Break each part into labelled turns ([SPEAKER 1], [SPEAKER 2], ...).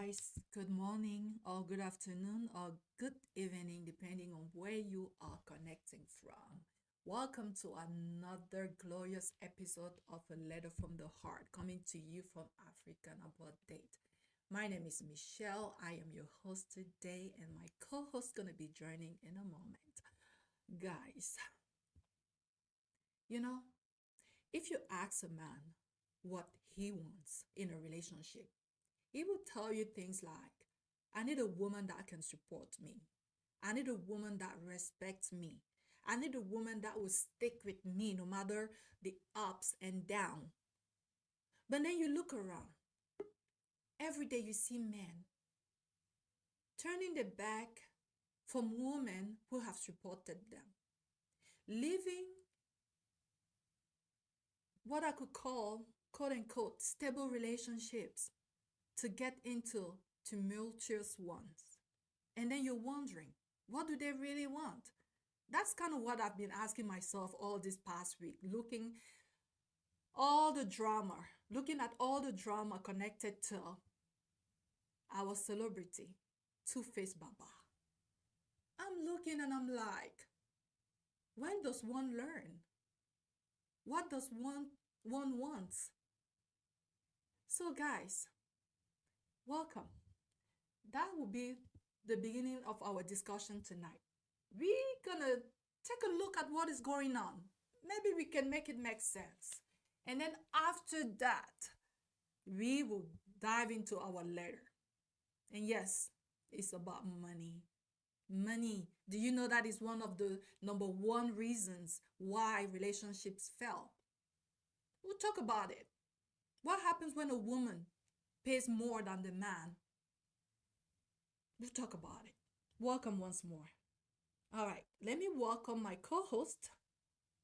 [SPEAKER 1] guys. Good morning, or good afternoon, or good evening, depending on where you are connecting from. Welcome to another glorious episode of A Letter from the Heart, coming to you from African Abroad Date. My name is Michelle. I am your host today, and my co-host gonna be joining in a moment. Guys, you know, if you ask a man what he wants in a relationship, he will tell you things like, I need a woman that can support me. I need a woman that respects me. I need a woman that will stick with me no matter the ups and downs. But then you look around. Every day you see men turning their back from women who have supported them, living what I could call, quote unquote, stable relationships to get into tumultuous ones. And then you're wondering, what do they really want? That's kind of what I've been asking myself all this past week, looking at all the drama connected to our celebrity, 2Face Baba. I'm looking and I'm like, when does one learn? What does one want? So guys, welcome. That will be the beginning of our discussion tonight. We're gonna take a look at what is going on. Maybe we can make it make sense. And then after that, we will dive into our letter. And yes, it's about money. Money. Do you know that is one of the number one reasons why relationships fail? We'll talk about it. What happens when a woman pays more than the man? We'll talk about it. Welcome once more. All right, let me welcome my co-host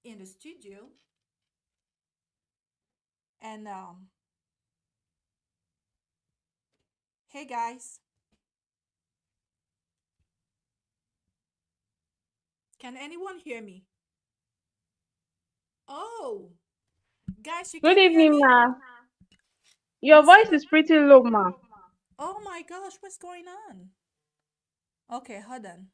[SPEAKER 1] in the studio. And hey guys, can anyone hear me? Oh, guys, you
[SPEAKER 2] Good
[SPEAKER 1] can hear
[SPEAKER 2] evening,
[SPEAKER 1] me?
[SPEAKER 2] ma. Your
[SPEAKER 1] What's
[SPEAKER 2] voice
[SPEAKER 1] up?
[SPEAKER 2] is pretty low, ma.
[SPEAKER 1] Oh my gosh, what's going on? Okay, hold on.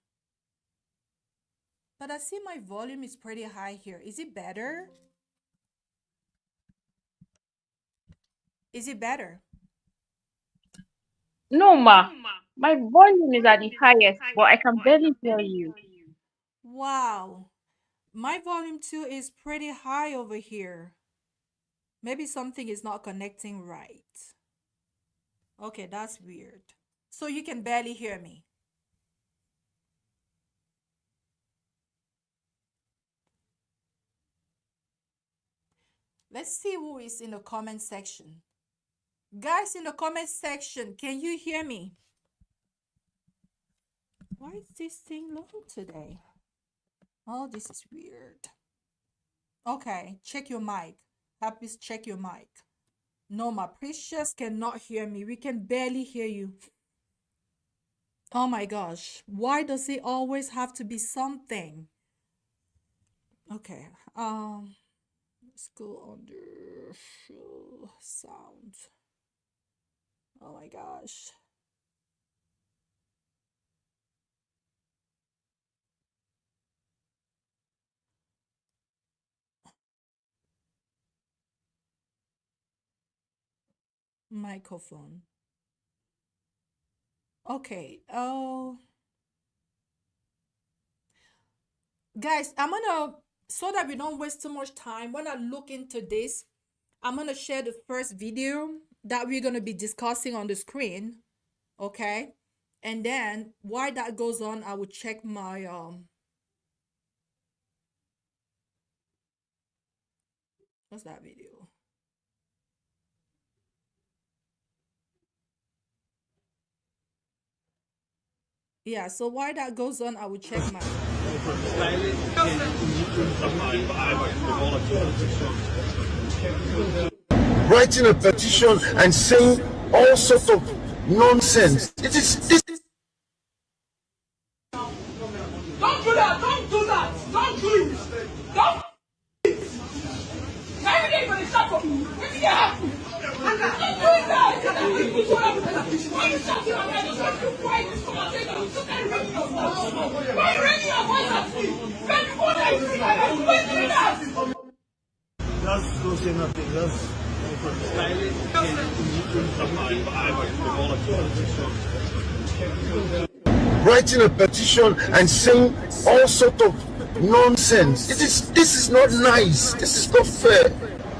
[SPEAKER 1] But I see my volume is pretty high here. Is it better? Is it better?
[SPEAKER 2] No, ma. My volume is at the highest, but I can barely hear you.
[SPEAKER 1] Wow. My volume too is pretty high over here. Maybe something is not connecting right. Okay, that's weird. So you can barely hear me. Let's see who is in the comment section. Guys in the comment section, can you hear me? Why is this thing low today? Oh, this is weird. Okay, check your mic. Happy, check your mic. No, my precious cannot hear me. We can barely hear you. Oh my gosh. Why does it always have to be something? Okay. Let's go under full sound. Oh my gosh. Microphone. Okay. Oh, guys, so that we don't waste too much time, when I look into this, I'm gonna share the first video that we're gonna be discussing on the screen. Okay. And then while that goes on, I will check my what's that video? Yeah, so while that goes on, I will check my
[SPEAKER 3] writing a petition and saying all sorts of nonsense. It is this.
[SPEAKER 4] Don't do that! Don't do that! Don't do it! Don't! Every day for the shop of me. What did you happen?
[SPEAKER 3] Just don't say nothing. Just writing a petition and saying all sort of nonsense. This is not nice. This is not fair.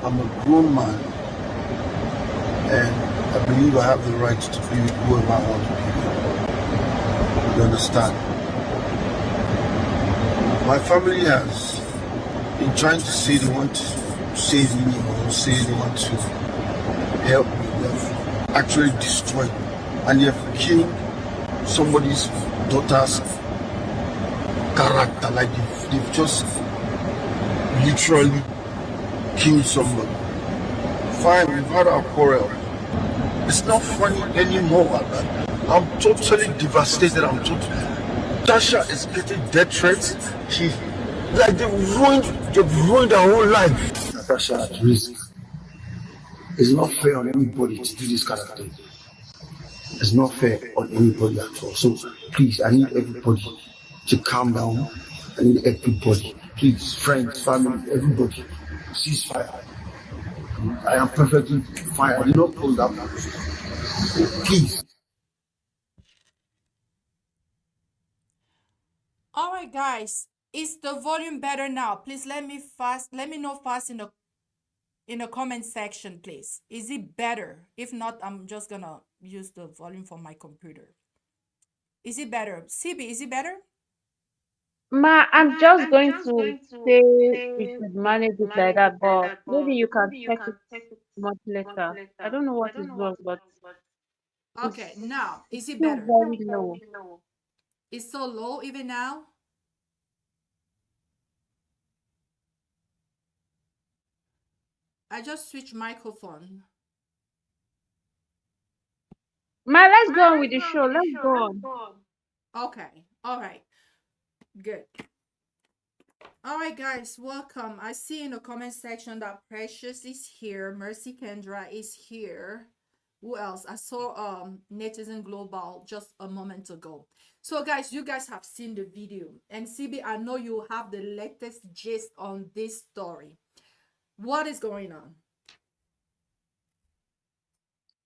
[SPEAKER 3] I'm a grown man, and I believe I have the right to be with whoever I want to be with. You understand? My family has been trying to say they want to save me or say they want to help me. They have actually destroyed me, and they have killed somebody's daughter's character. Like they've just literally killed somebody. Fine, we've had our quarrel. It's not funny anymore. I'm totally devastated. Natasha is getting death threats. She's like they've ruined her whole life. Natasha at risk. It's not fair on anybody to do this kind of thing. It's not fair on anybody at all. So please, I need everybody to calm down. I need everybody, please, friends, family, everybody, ceasefire. I am perfectly fine. I did not pull that. Please.
[SPEAKER 1] All right, guys, is the volume better now? Please let me know fast in the comment section, please. Is it better? If not, I'm just gonna use the volume from my computer. Is it better? CB, is it better?
[SPEAKER 2] Ma, I'm just going to say we should manage it like that, but maybe you can check it much later. I don't know what is wrong, but
[SPEAKER 1] Okay,
[SPEAKER 2] it's
[SPEAKER 1] now, is it
[SPEAKER 2] still
[SPEAKER 1] better?
[SPEAKER 2] very low.
[SPEAKER 1] It's so low even now? I just switched microphone.
[SPEAKER 2] Ma, let's go on with the show. Let's go on.
[SPEAKER 1] Okay, all right, good. All right, guys, welcome. I see in the comment section that Precious is here. Mercy Kendra is here. Who else? I saw Netizen Global just a moment ago. So, guys, you guys have seen the video. And CB, I know you have the latest gist on this story. What is going on?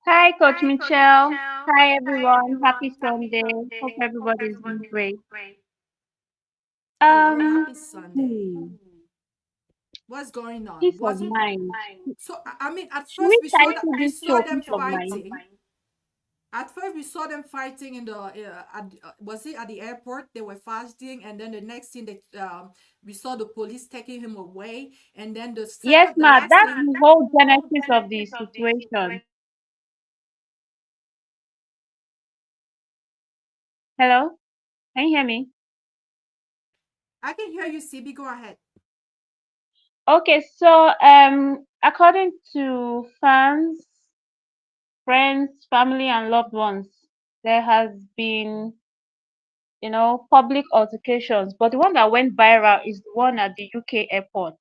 [SPEAKER 2] Hi, Coach Michelle. Hi, everyone. Happy Sunday. Hope everybody is doing great.
[SPEAKER 1] Hello, happy Sunday.
[SPEAKER 2] Hmm,
[SPEAKER 1] What's going on?
[SPEAKER 2] peace of
[SPEAKER 1] Was it
[SPEAKER 2] mind.
[SPEAKER 1] so? I mean, at
[SPEAKER 2] Should
[SPEAKER 1] first
[SPEAKER 2] we title
[SPEAKER 1] we
[SPEAKER 2] this
[SPEAKER 1] saw
[SPEAKER 2] show
[SPEAKER 1] them
[SPEAKER 2] Peace of Mind?
[SPEAKER 1] fighting. At first, we saw them fighting in the was it at the airport? They were fighting, and then the next thing that we saw the police taking him away, and then
[SPEAKER 2] Yes,
[SPEAKER 1] the
[SPEAKER 2] ma,
[SPEAKER 1] last
[SPEAKER 2] that's
[SPEAKER 1] thing.
[SPEAKER 2] the whole genesis of the situation. Hello? Can you hear me?
[SPEAKER 1] I can hear you, CB. Go ahead.
[SPEAKER 2] Okay, so according to fans, friends, family, and loved ones, there has been, public altercations. But the one that went viral is the one at the UK airport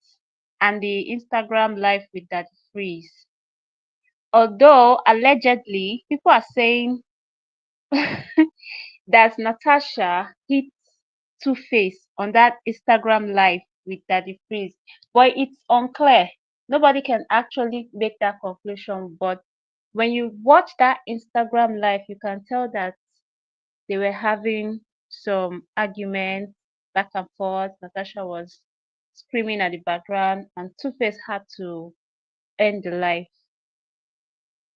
[SPEAKER 2] and the Instagram live with that freeze. Although allegedly, people are saying that Natasha hit 2Face on that Instagram live with Daddy Freeze, but it's unclear. Nobody can actually make that conclusion. But when you watch that Instagram live, you can tell that they were having some arguments back and forth. Natasha was screaming at the background, and 2Face had to end the live.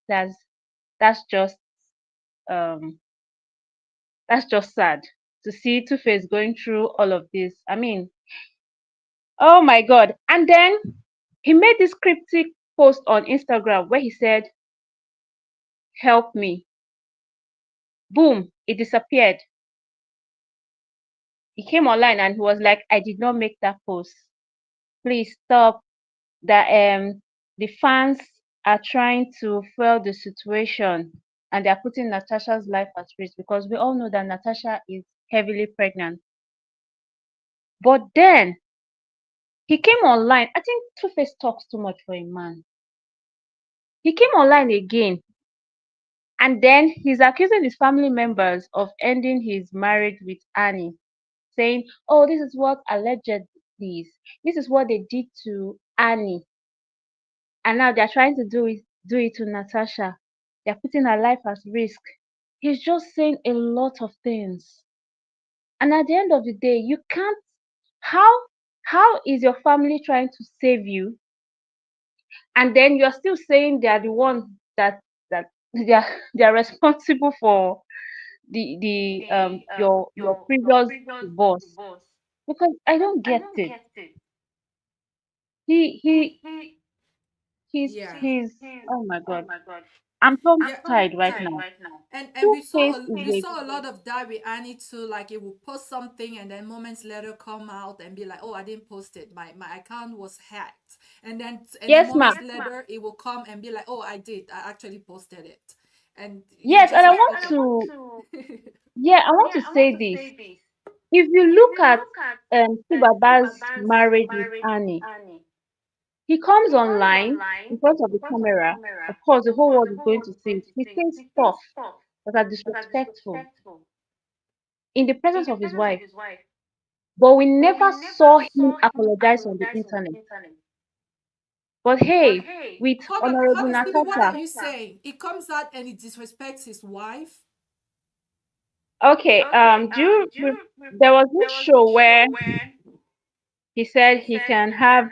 [SPEAKER 2] That's that's just um that's just sad to see 2Face going through all of this. I mean, oh my God. And then he made this cryptic post on Instagram where he said, "Help me." Boom, it disappeared. He came online and he was like, "I did not make that post. Please stop. That the fans are trying to fuel the situation and they are putting Natasha's life at risk because we all know that Natasha is heavily pregnant." But then he came online. I think 2Face talks too much for a man. He came online again, and then he's accusing his family members of ending his marriage with Annie, saying, "Oh, this is what allegedly is. This is what they did to Annie, and now they're trying to do it to Natasha. They're putting her life at risk." He's just saying a lot of things, and at the end of the day, you can't. How how is your family trying to save you, and then you're still saying they are the one that they are responsible for the your previous divorce? Because I don't get it. He
[SPEAKER 1] Yeah.
[SPEAKER 2] he's oh my god. I'm tongue
[SPEAKER 1] Yeah.
[SPEAKER 2] tied right now.
[SPEAKER 1] And
[SPEAKER 2] Two Face is
[SPEAKER 1] we
[SPEAKER 2] a
[SPEAKER 1] saw a lot of that with Annie too. Like it will post something and then moments later come out and be like, "Oh, I didn't post it. My account was hacked." And then
[SPEAKER 2] yes, ma'am.
[SPEAKER 1] moments later it will come and be like, "Oh, I did. I actually posted it." And you're
[SPEAKER 2] Yes,
[SPEAKER 1] just
[SPEAKER 2] and I
[SPEAKER 1] like,
[SPEAKER 2] want to yeah, I want to say this. If you look at Tubaba's marriage with Annie, he comes online in front of the camera. Of course, the whole world is going to see it. He says stuff that are disrespectful in the presence of his wife, but we never saw him apologize on the internet. But hey, with
[SPEAKER 1] hold on,
[SPEAKER 2] Honorable
[SPEAKER 1] hold on, Stevie. What are
[SPEAKER 2] Natasha,
[SPEAKER 1] you saying? It comes out and it disrespects his wife.
[SPEAKER 2] okay, there was this show where he said he can have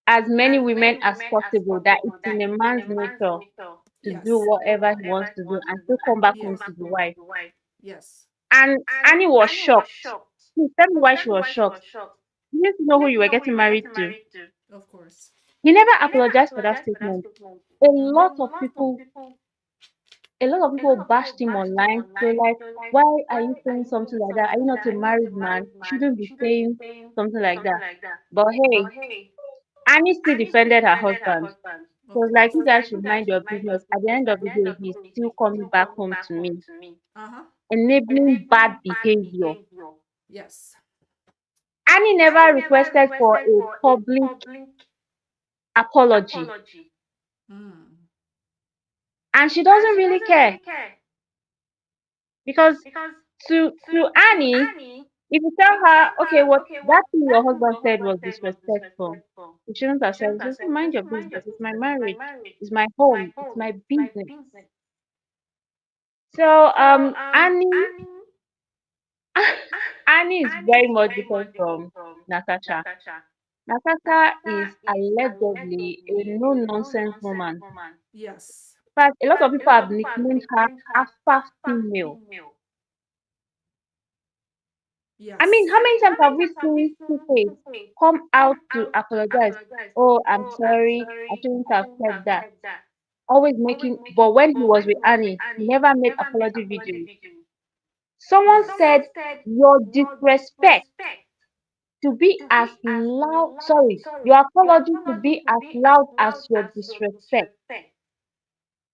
[SPEAKER 2] as many women as possible, that it's in a man's nature to do
[SPEAKER 1] Yes.
[SPEAKER 2] whatever he wants to do and still come back home
[SPEAKER 1] Yes.
[SPEAKER 2] to the wife.
[SPEAKER 1] Yes.
[SPEAKER 2] And Annie was shocked. Please tell me why she was shocked. You need to know who you were getting married to.
[SPEAKER 1] Of course.
[SPEAKER 2] He never apologized for that statement. A
[SPEAKER 1] Mm-hmm.
[SPEAKER 2] lot of people, a lot of people bashed him online. They were like, "Why are you saying something like that? Are you not a married man? You shouldn't be saying something like that." But hey, Annie still defended her husband. So
[SPEAKER 1] Of
[SPEAKER 2] it's like,
[SPEAKER 1] course.
[SPEAKER 2] you guys should mind your business. At the end of the day, he's still coming back home to me,
[SPEAKER 1] Uh-huh.
[SPEAKER 2] enabling bad behavior.
[SPEAKER 1] Yes.
[SPEAKER 2] Annie never requested for a public apology,
[SPEAKER 1] Mm.
[SPEAKER 2] and she doesn't really care because to Annie, if you tell her, okay, what that thing your husband said was disrespectful, you shouldn't have said it. Just mind your business. It's my marriage. It's my home. It's my business. So Annie is very much different from Natasha. Natasha is allegedly a no-nonsense woman.
[SPEAKER 1] Yes.
[SPEAKER 2] In fact, a lot of people have nicknamed her Alpha female. I mean,
[SPEAKER 1] Yes.
[SPEAKER 2] how many times have we seen Two-Face come out to apologize? Oh, I'm sorry, I shouldn't have said that. Always making, but when he was with Annie, he never made apology videos. Someone
[SPEAKER 1] Yes.
[SPEAKER 2] said your disrespect to be as loud, sorry, your apology to be as loud as your disrespect.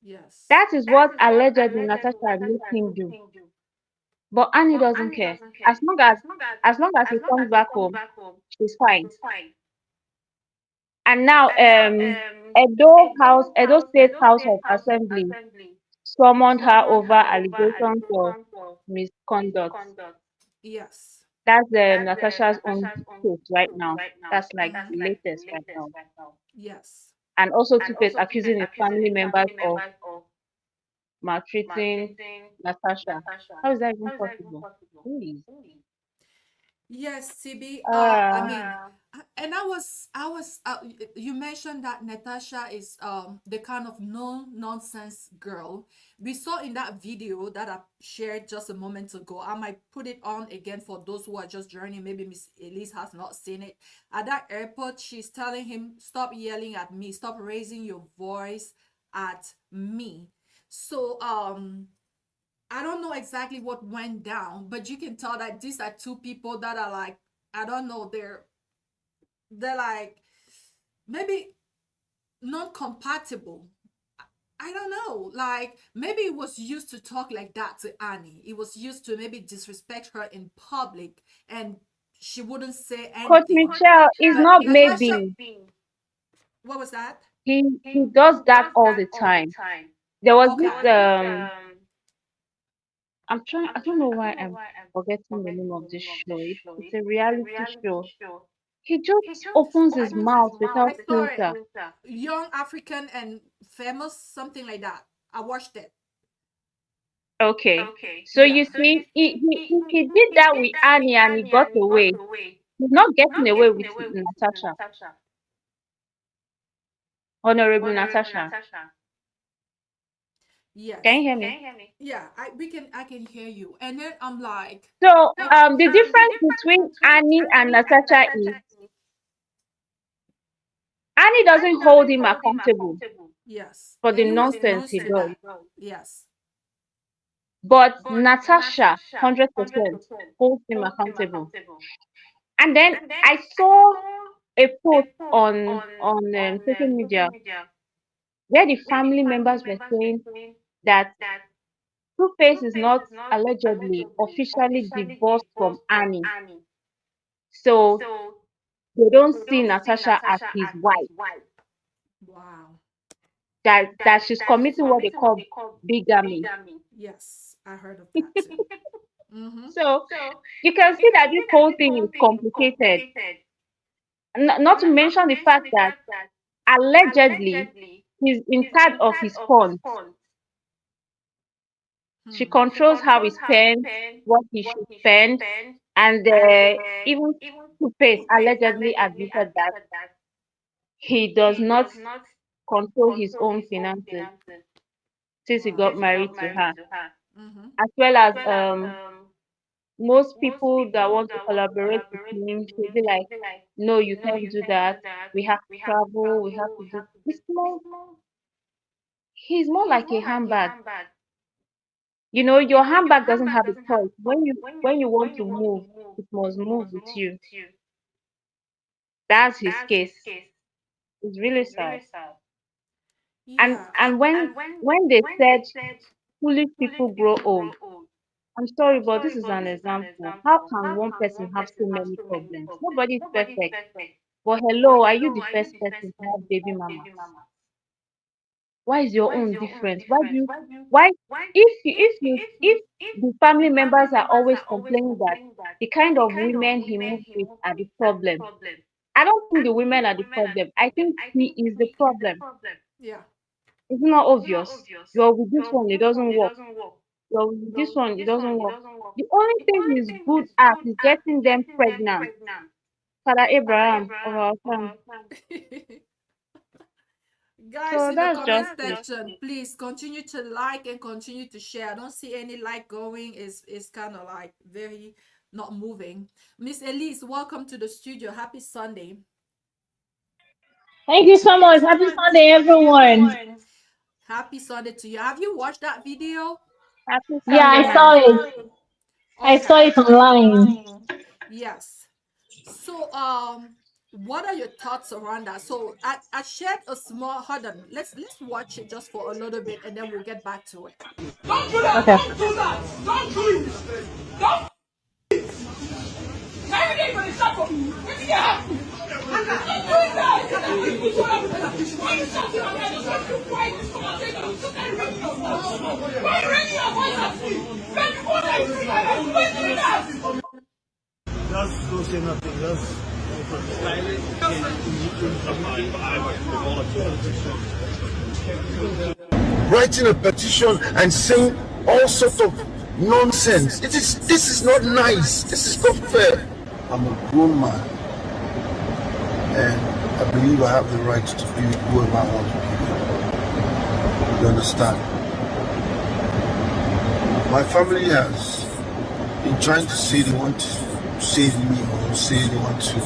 [SPEAKER 1] Yes.
[SPEAKER 2] That is what allegedly Natasha had made him do. But Annie doesn't care. As long as he comes back home, she's fine. And now Edo State House of Assembly summoned her over allegations of misconduct.
[SPEAKER 1] Yes.
[SPEAKER 2] That's Natasha's own case right now. That's like
[SPEAKER 1] Mm-hmm.
[SPEAKER 2] the latest right now.
[SPEAKER 1] Yes.
[SPEAKER 2] And also Two-Face accusing his family members of maltreating Natasha. How is that even possible? Please.
[SPEAKER 1] Yes, CB. I
[SPEAKER 2] Uh,
[SPEAKER 1] mean, and you mentioned that Natasha is the kind of no nonsense girl we saw in that video that I shared just a moment ago. I might put it on again for those who are just joining. Maybe Miss Elise has not seen it. At that airport, she's telling him, "Stop yelling at me. Stop raising your voice at me." So I don't know exactly what went down, but you can tell that these are two people that are like, I don't know, they're like maybe not compatible. I don't know. Like maybe it was used to talk like that to Annie. It was used to maybe disrespect her in public, and she wouldn't say
[SPEAKER 2] Coach
[SPEAKER 1] anything.
[SPEAKER 2] Michelle is
[SPEAKER 1] But
[SPEAKER 2] not
[SPEAKER 1] Natasha,
[SPEAKER 2] maybe.
[SPEAKER 1] what was that?
[SPEAKER 2] He does that all the time. There was this
[SPEAKER 1] Okay.
[SPEAKER 2] I don't know why I'm forgetting the name of this show. It's a reality show. He just opens his mouth
[SPEAKER 1] I
[SPEAKER 2] without
[SPEAKER 1] saw it.
[SPEAKER 2] filter.
[SPEAKER 1] Young African and famous, something like that. I watched it.
[SPEAKER 2] Okay. So
[SPEAKER 1] Yeah.
[SPEAKER 2] you see, if he did that with Annie and he got away, he's not getting away with Natasha, Honorable Natasha. Can
[SPEAKER 1] Yes.
[SPEAKER 2] you hear me?
[SPEAKER 1] Yeah, I can hear you. And then I'm like,
[SPEAKER 2] So the difference between Annie and Natasha is Annie doesn't hold him accountable
[SPEAKER 1] yes.
[SPEAKER 2] for the
[SPEAKER 1] And he was
[SPEAKER 2] nonsense
[SPEAKER 1] used
[SPEAKER 2] he
[SPEAKER 1] to
[SPEAKER 2] does.
[SPEAKER 1] that. Yes.
[SPEAKER 2] But Natasha, 100% holds him accountable. And then I saw a post on social media where the family members were saying that 2Face is not allegedly officially divorced from Annie, so they don't see Natasha as his wife.
[SPEAKER 1] Wow.
[SPEAKER 2] That she's committing what they call bigamy.
[SPEAKER 1] Yes, I heard of that too. Mm-hmm.
[SPEAKER 2] So you can see that this whole thing is complicated. Not to mention the fact that allegedly he's in charge of his funds. She
[SPEAKER 1] Hmm.
[SPEAKER 2] controls how he spends, what he should spend, and even 2Face allegedly admitted that he does not control his own finances since he got
[SPEAKER 1] Wow.
[SPEAKER 2] married to her,
[SPEAKER 1] Mm-hmm.
[SPEAKER 2] as well as most people that want to collaborate with him should be like, no, you can't do that. We have to travel. We have to do. It's more. He's more like a handbag. You know, your handbag doesn't have a choice. When you want to move, it must move with you. That's his case. It's really sad. And
[SPEAKER 1] Yeah.
[SPEAKER 2] and when they said foolish people grow old, I'm sorry, but this is an example. How can one person have so many problems? Nobody is perfect. But hello, are you the first person to have baby mama? Why is your own different? Why if the family members are always complaining that the kind of women he moves with are the problem? I don't think the women are the problem. I think he is the problem.
[SPEAKER 1] Yeah.
[SPEAKER 2] It's not obvious. You're with this one, it doesn't work. You're with this one, it doesn't work. The only thing he's good at is getting them pregnant. Father Abraham of our time.
[SPEAKER 1] Guys
[SPEAKER 2] So
[SPEAKER 1] in the
[SPEAKER 2] that's
[SPEAKER 1] comment
[SPEAKER 2] just it.
[SPEAKER 1] section, please continue to like and continue to share. I don't see any like going. Is kind of like very not moving. Miss Elise, welcome to the studio. Happy Sunday.
[SPEAKER 5] Thank you so much. Happy Sunday, everyone.
[SPEAKER 1] Happy Sunday to you. Have you watched that video?
[SPEAKER 2] Happy
[SPEAKER 5] Yeah,
[SPEAKER 2] Sunday,
[SPEAKER 5] I
[SPEAKER 2] man.
[SPEAKER 5] saw it. I saw
[SPEAKER 1] Okay.
[SPEAKER 5] it online.
[SPEAKER 1] Yes. So what are your thoughts around that? So I shared a small, hold on. Let's watch it just for a little bit and then we'll get back to it.
[SPEAKER 4] Don't do that.
[SPEAKER 5] Okay.
[SPEAKER 4] Don't do that. Don't do it. Don't. Every day when it's up, what do you have? I'm not doing that. Why are you shouting at me? I just want you to quiet this conversation. Look at the radio. Why are you raising your voice at me? Then before I speak, I'm going to do that.
[SPEAKER 6] Just don't say nothing. Just
[SPEAKER 3] Writing a petition and saying all sorts of nonsense. This is not nice. This is not fair. I'm a grown man, and I believe I have the right to be with whoever I want to be with. You understand? My family has been trying to say they want to save me or say they want to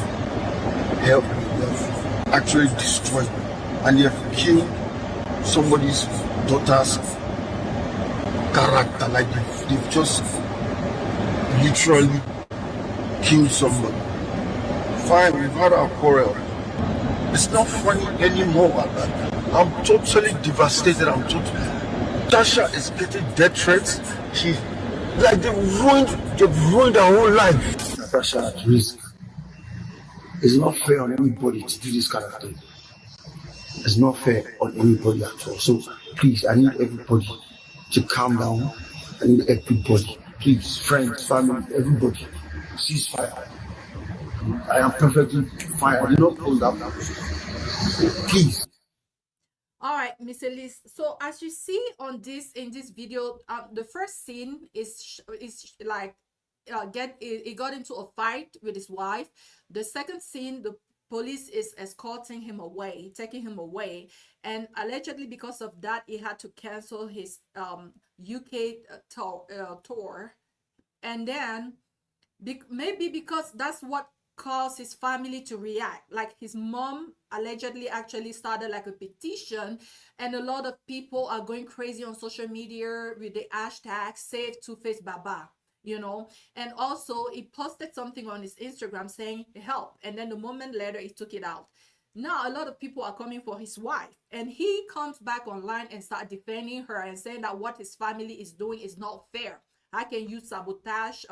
[SPEAKER 3] help me. They've actually destroyed me, and they've killed somebody's daughter's character. Like they've just literally killed somebody. Fine, we've had our quarrel. It's not funny anymore. I'm totally devastated. Tasha is getting death threats. She's like they've ruined her whole life. Natasha at risk. It's not fair on anybody to do this kind of thing. It's not fair on anybody at all. So please, I need everybody to calm down. I need everybody, please, friends, family, everybody, ceasefire. I am perfectly fine. I did not close that. Please.
[SPEAKER 1] All right, Miss Elise. So as you see on this in this video, the first scene is like he got into a fight with his wife. The second scene, the police is escorting him away, taking him away, and allegedly because of that, he had to cancel his UK tour, and then maybe because that's what caused his family to react. Like his mom allegedly actually started like a petition, and a lot of people are going crazy on social media with the hashtag save 2Face Baba, you know. And also he posted something on his Instagram saying help, and then the moment later he took it out. Now a lot of people are coming for his wife, and he comes back online and start defending her and saying that what his family is doing is not fair. How can you sabotage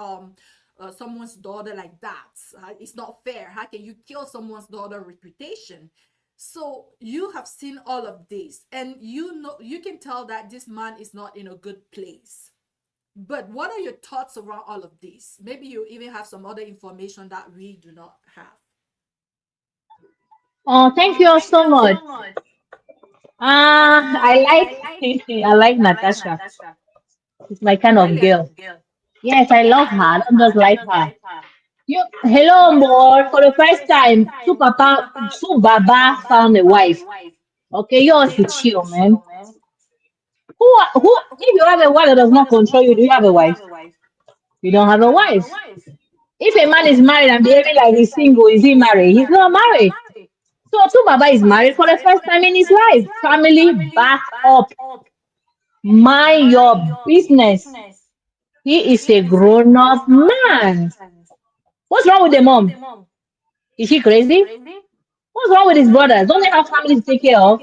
[SPEAKER 1] someone's daughter like that? It's not fair. How can you kill someone's daughter reputation? So you have seen all of this, and you know, you can tell that this man is not in a good place. But what are your thoughts around all of this? Maybe you even have some other information that we do not have.
[SPEAKER 5] Oh, thank you all so much. I like I like Natasha. She's my kind of
[SPEAKER 1] Really?
[SPEAKER 5] girl. Yes, I love her. I don't just like her. You, hello, more. For the first time, Two Baba found a wife. Okay, yours is chill, man. Who? If you have a wife that does not control you, do you have a wife? You don't have a wife. If a man is married and behaving like he's single, is he married? He's not married. So Two Baba is married for the first time in his life. Family, back up. Mind your business. He is a grown-up man. What's wrong with the mom? Is she crazy? What's wrong with his brothers? Don't they have family to take care of?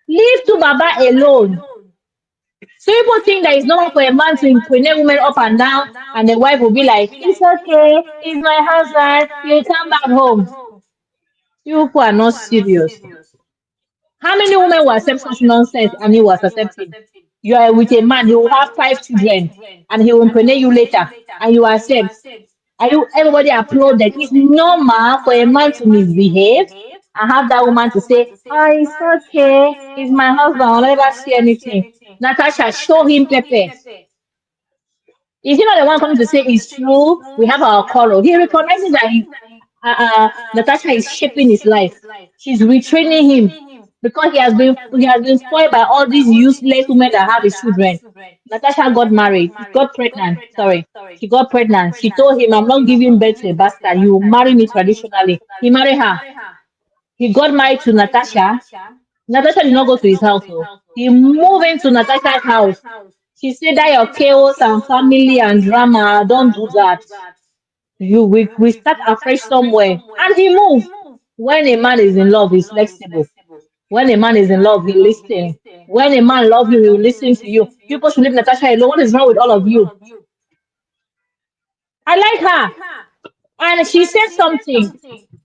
[SPEAKER 5] Leave Two Baba alone. So people think that it's normal for a man to impregnate women up and down, and the wife will be like, "It's okay, it's my husband, you come back home." You people are not serious. How many women will accept such nonsense and he was accepting? You are with a man, he will have 5 children, and he will impregnate you later, and you accept. Are you everybody applauded? It's normal for a man to misbehave and have that woman to say, "Oh, it's okay, it's my husband, I'll never see anything." Natasha, show him Pepe. Is he not the one coming to say it's true? We have our quarrel. He recognizes that Natasha is shaping his life. She's retraining him because he has been spoiled by all these useless women that have his children. Natasha got married, got pregnant. Sorry, she got pregnant. She told him, "I'm not giving birth to a bastard. You will marry me traditionally." He married her. He got married to Natasha. Natasha did not go to his house. So he moved into Natasha's house. She said that your chaos and family and drama, don't do that. We start afresh somewhere. And he moved. When a man is in love, he's flexible. When a man is in love, he listens. When a man loves you, he will listen to you. People should leave Natasha alone. What is wrong with all of you? I like her. And she said something.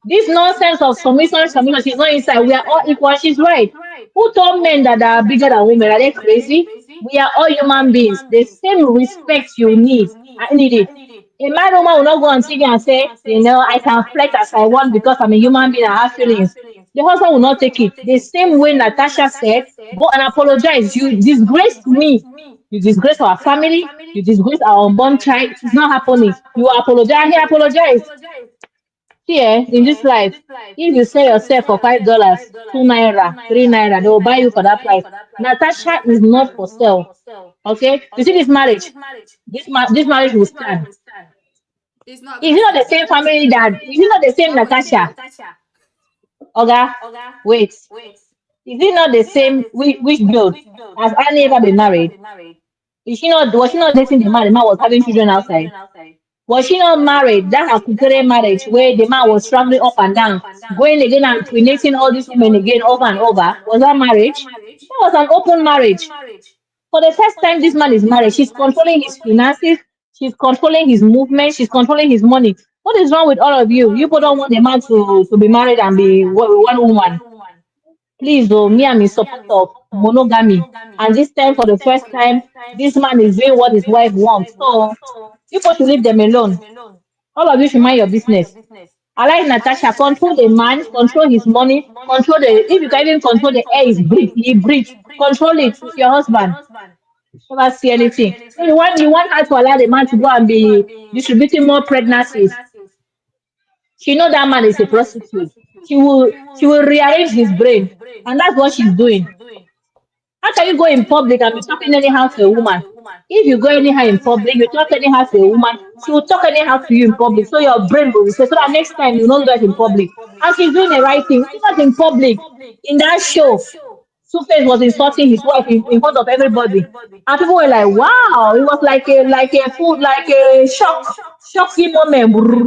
[SPEAKER 5] This nonsense of submission, she's not inside. We are all equal. She's right. Who told men that they are bigger than women? Are they crazy? We are all human beings. The same respect you need. I need it. A man woman will not go on TV and say, I can flex as I want because I'm a human being. I have feelings. The husband will not take it. The same way Natasha said, go and apologize. You disgraced me. You disgrace our family. You disgrace our unborn child. It's not happening. You apologize. He apologized. Here in this life, if you sell yourself for $5, 2 naira, 3 naira, they will buy you for that price. Natasha is not for sale. Okay, you see this marriage. This marriage will stand.
[SPEAKER 1] It's not
[SPEAKER 5] Is
[SPEAKER 1] gonna
[SPEAKER 5] it not the
[SPEAKER 1] stand.
[SPEAKER 5] same family that? Is it not the same Natasha? Oga, wait. Is it not the same which build? Has Annie ever been married? Is she not? Was she not dating the man? The man was having children outside. Was she not married? That Akukere marriage where the man was traveling up and down, going again and impregnating all these women again over and over. Was that marriage? That was an open marriage. For the first time, this man is married. She's controlling his finances. She's controlling his movement. She's controlling his money. What is wrong with all of you? You both don't want a man to be married and be one woman. Please, oh, me, I'm in support of monogamy. And this time, for the first time, this man is doing what his wife wants. So, you both should leave them alone. All of you should mind your business. I like Natasha. Control the man, control his money, control the. If you can even control the air he breathes, control it with your husband. Never see anything. So you want her to allow the man to go and be distributing more pregnancies. She know that man is a prostitute. She will rearrange his brain, and that's what she's doing. How can you go in public and be talking anyhow to a woman? If you go anyhow in public, you talk anyhow to a woman, she will talk anyhow to you in public. So your brain will reset. So that next time you not do that in public. And she's doing the right thing. Do that in public. In that show, Two-Face was insulting his wife in front of everybody. And people were like, wow, it was like a food, like a shocking moment.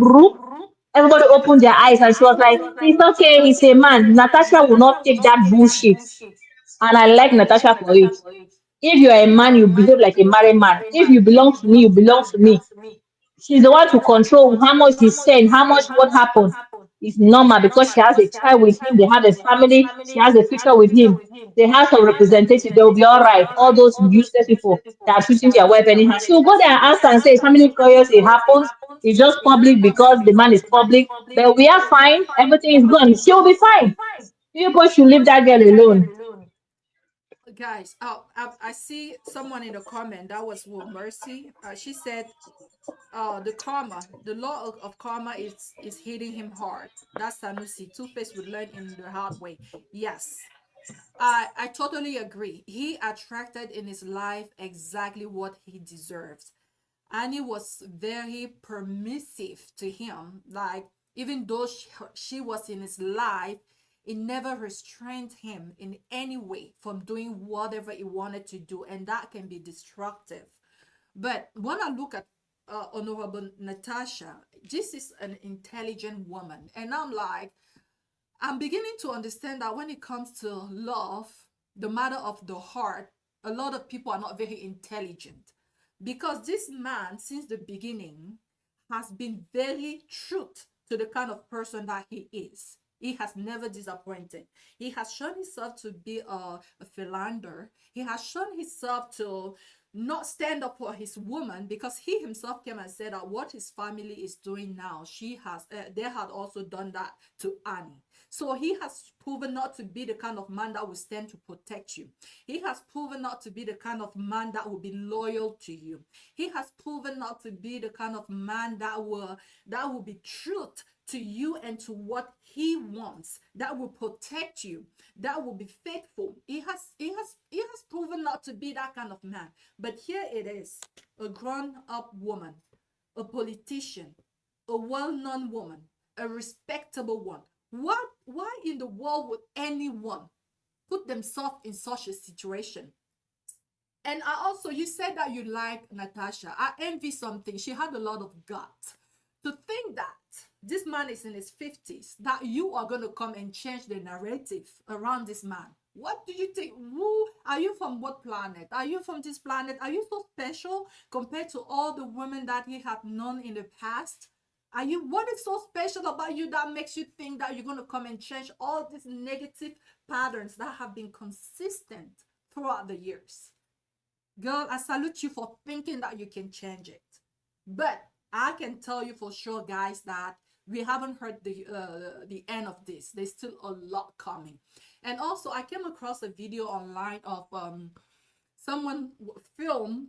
[SPEAKER 5] Everybody opened their eyes and she was like, it's okay, he's a man. Natasha will not take that bullshit. And I like Natasha for it. If you are a man, you behave like a married man. If you belong to me, you belong to me. She's the one to control how much he's saying, how much what happened. It's normal because she has a child with him. They have a family. She has a future with him. They have some representative. They will be all right. All those useless people that are treating their wife anyhow. She will go there and ask and say, how many years it happens? It's just public because the man is public. But we are fine. Everything is good. She will be fine. People should leave that girl alone.
[SPEAKER 1] Guys, oh, I see someone in the comment. That was Mercy. She said, the law of karma is hitting him hard. That's Sanusi. Two-Face would learn in the hard way. Yes, I totally agree. He attracted in his life exactly what he deserves. Annie was very permissive to him. Like, even though she was in his life, it never restrained him in any way from doing whatever he wanted to do, and that can be destructive. But when I look at Honorable Natasha, this is an intelligent woman, and I'm beginning to understand that when it comes to love, the matter of the heart, a lot of people are not very intelligent, because this man, since the beginning, has been very true to the kind of person that he is. He has never disappointed. He has shown himself to be a philanderer. He has shown himself to not stand up for his woman, because he himself came and said that what his family is doing now, they had also done that to Annie. So he has proven not to be the kind of man that will stand to protect you. He has proven not to be the kind of man that will be loyal to you. He has proven not to be the kind of man that will be truth to you and to what he wants, that will protect you, that will be faithful. He has proven not to be that kind of man. But here it is, a grown-up woman, a politician, a well-known woman, a respectable one. Why in the world would anyone put themselves in such a situation? And you said that you like Natasha. I envy something. She had a lot of guts. To think that this man is in his 50s, that you are going to come and change the narrative around this man. What do you think? Who are you? From what planet? Are you from this planet? Are you so special compared to all the women that he had known in the past? What is so special about you that makes you think that you're going to come and change all these negative patterns that have been consistent throughout the years? Girl, I salute you for thinking that you can change it. But I can tell you for sure, guys, that we haven't heard the end of this. There's still a lot coming. And also, I came across a video online of someone filmed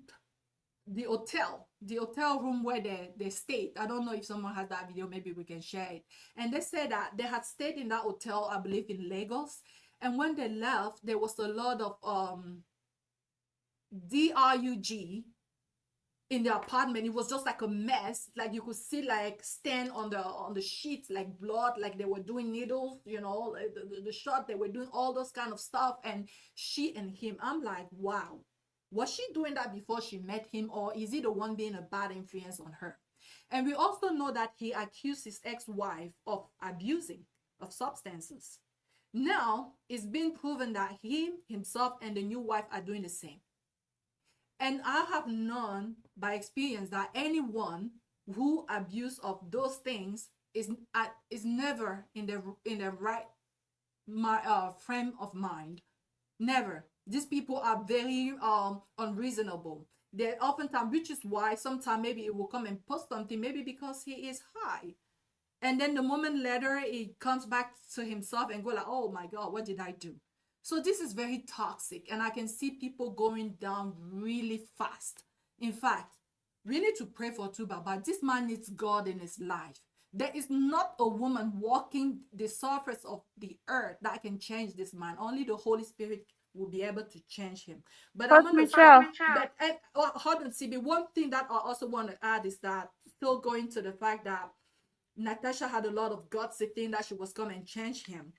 [SPEAKER 1] the hotel room where they stayed. I don't know if someone has that video. Maybe we can share it. And they said that they had stayed in that hotel, I believe, in Lagos. And when they left, there was a lot of DRUG in the apartment. It was just like a mess. Like, you could see like stain on the sheets, like blood, like they were doing needles, like the shot, they were doing all those kind of stuff. And she and him, I'm like, wow, was she doing that before she met him, or is he the one being a bad influence on her? And we also know that he accused his ex-wife of abusing of substances. Now it's been proven that he himself and the new wife are doing the same. And I have known by experience that anyone who abuse of those things is never in the right frame of mind. Never. These people are very unreasonable. They oftentimes, which is why sometimes maybe it will come and post something, maybe because he is high. And then the moment later he comes back to himself and go like, oh my God, what did I do? So this is very toxic, and I can see people going down really fast. In fact, we need to pray for Tuba, but this man needs God in his life. There is not a woman walking the surface of the earth that can change this man. Only the Holy Spirit will be able to change him. But I'm
[SPEAKER 2] Coach
[SPEAKER 1] gonna stop.
[SPEAKER 2] Michelle,
[SPEAKER 1] But hold on, CB. One thing that I also want to add is that, still going to the fact that Natasha had a lot of guts to think that she was going to change him.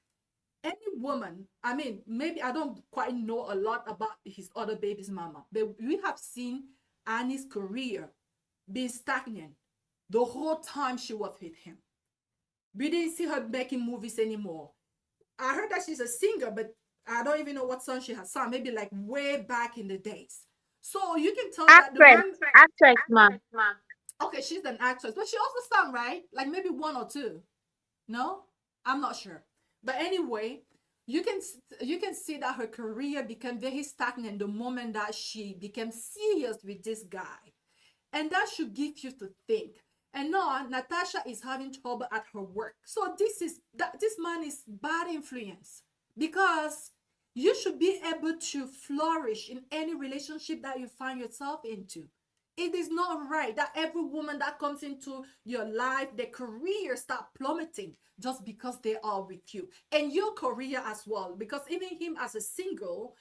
[SPEAKER 1] Any woman, I mean, maybe I don't quite know a lot about his other baby's mama, but we have seen Annie's career be stagnant the whole time she was with him. We didn't see her making movies anymore. I heard that she's a singer, but I don't even know what song she has sung, maybe like way back in the days. So you can tell that the
[SPEAKER 2] actress,
[SPEAKER 1] moment,
[SPEAKER 2] actress, ma.
[SPEAKER 1] okay, she's an actress, but she also sang, right? Like maybe one or two. No, I'm not sure. But anyway, you can see that her career became very stagnant the moment that she became serious with this guy, and that should give you to think. And now Natasha is having trouble at her work. So this man is bad influence, because you should be able to flourish in any relationship that you find yourself into. It is not right that every woman that comes into your life, their career start plummeting just because they are with you, and your career as well. Because even him as a single,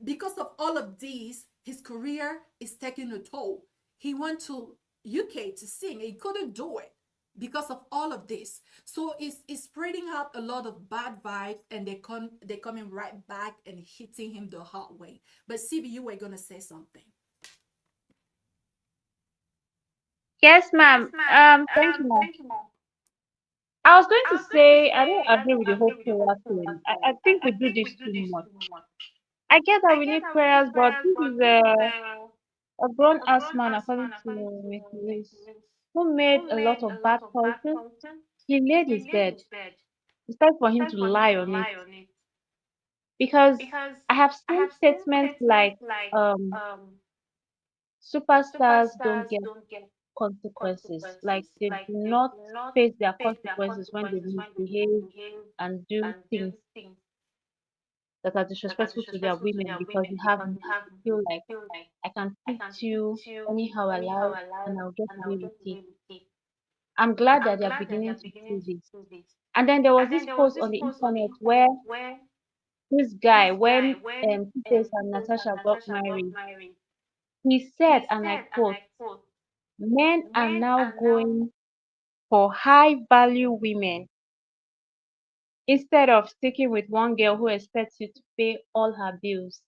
[SPEAKER 1] because of all of these, his career is taking a toll. He went to UK to sing. He couldn't do it because of all of this. So it's spreading out a lot of bad vibes, and they're coming right back and hitting him the hard way. But CB, you were gonna say something.
[SPEAKER 2] Yes, ma'am. Thank you, ma'am. I was going to say I don't agree with the whole prayer thing. I think we do this too much. I get that we need prayers, but this is a grown ass man, according to Miss Lewis, who made a lot of bad choices. He laid his bed. It's time for him to lie on it, because I have seen statements like, um, superstars don't get consequences. Like they do not face their consequences when they misbehave and do things that are disrespectful to their women, because you have money. You feel like I can treat you anyhow I like and I'll get away with it. I'm glad that they're beginning to see this. And then there was this post on the internet where this guy, when 2Face and Natasha got married, he said, and I quote, men are now going for high value women instead of sticking with one girl who expects you to pay all her bills.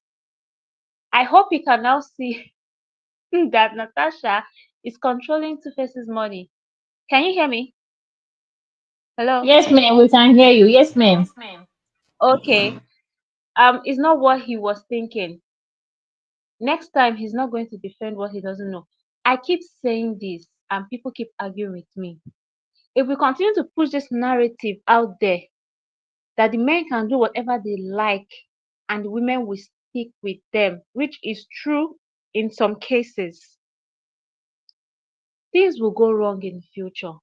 [SPEAKER 2] I hope you can now see that Natasha is controlling Two Face's money. Can you hear me? Hello?
[SPEAKER 5] Yes, ma'am, we can hear you. Yes, ma'am.
[SPEAKER 2] Okay. It's not what he was thinking. Next time he's not going to defend what he doesn't know. I keep saying this and people keep arguing with me. If we continue to push this narrative out there that the men can do whatever they like and the women will stick with them, which is true in some cases, things will go wrong in the future.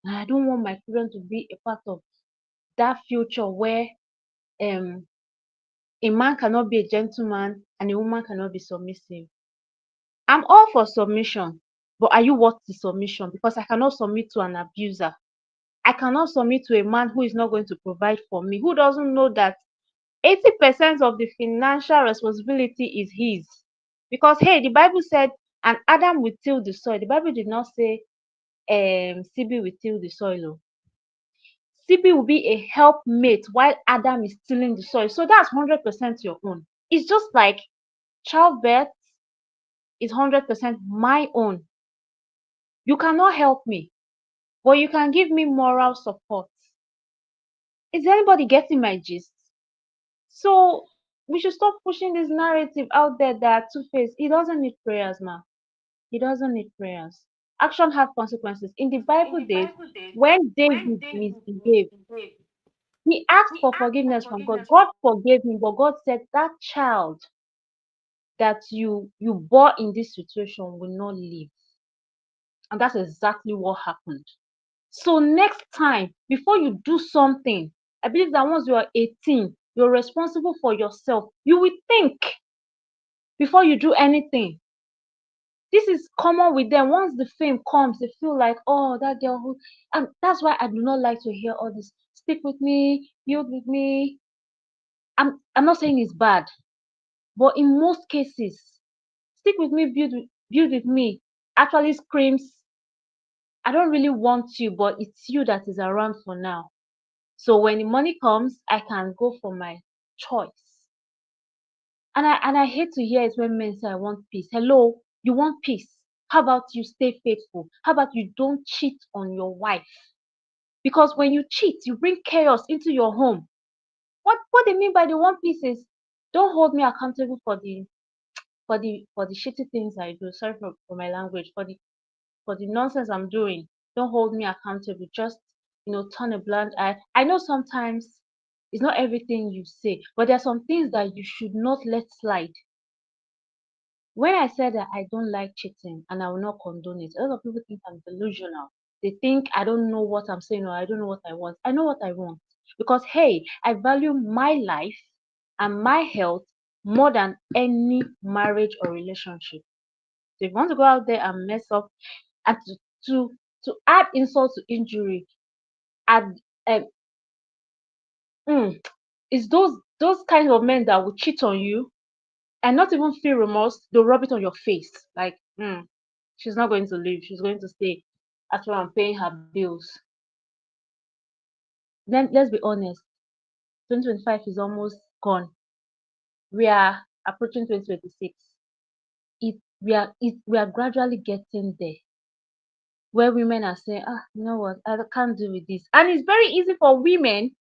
[SPEAKER 2] And I don't want my children to be a part of that future where um a man cannot be a gentleman and a woman cannot be submissive. I'm all for submission, but are you worth the submission? Because I cannot submit to an abuser. I cannot submit to a man who is not going to provide for me, who doesn't know that 80% of the financial responsibility is his. Because hey, the Bible said, and Adam will till the soil. The Bible did not say CB will till the soil. Oh. CB will be a helpmate while Adam is tilling the soil. So that's 100% your own. It's just like childbirth is 100% my own. You cannot help me, but you can give me moral support. Is anybody getting my gist? So we should stop pushing this narrative out there that Two-Face, he doesn't need prayers, ma. He doesn't need prayers. Action have consequences. In the Bible days, when David misbehaved, he asked for forgiveness from God. God forgave him, but God said that child that you bore in this situation will not live. And that's exactly what happened. So next time, before you do something, I believe that once you are 18, you're responsible for yourself. You will think before you do anything. This is common with them. Once the fame comes, they feel like, oh, that girl who, and that's why I do not like to hear all this. Stick with me, build with me. I'm not saying it's bad, but in most cases, stick with me, build with me actually screams, I don't really want you, but it's you that is around for now. So when the money comes, I can go for my choice. And I hate to hear it when men say I want peace. Hello, you want peace? How about you stay faithful? How about you don't cheat on your wife? Because when you cheat, you bring chaos into your home. What they mean by the one piece is don't hold me accountable for the shitty things I do. Sorry for my language, for the nonsense I'm doing. Don't hold me accountable. Just turn a blind eye. I know sometimes it's not everything you say, but there are some things that you should not let slide. When I said that I don't like cheating and I will not condone it, a lot of people think I'm delusional. They think I don't know what I'm saying or I don't know what I want. I know what I want because, hey, I value my life and my health more than any marriage or relationship. So if you want to go out there and mess up and to add insult to injury, add um, mm, it's those kinds of men that will cheat on you and not even feel remorse. They'll rub it on your face like, she's not going to leave. She's going to stay after I'm paying her bills. Then let's be honest. 2025 is almost gone. We are approaching 2026. We are gradually getting there. Where women are saying, you know what, I can't do with this. And it's very easy for women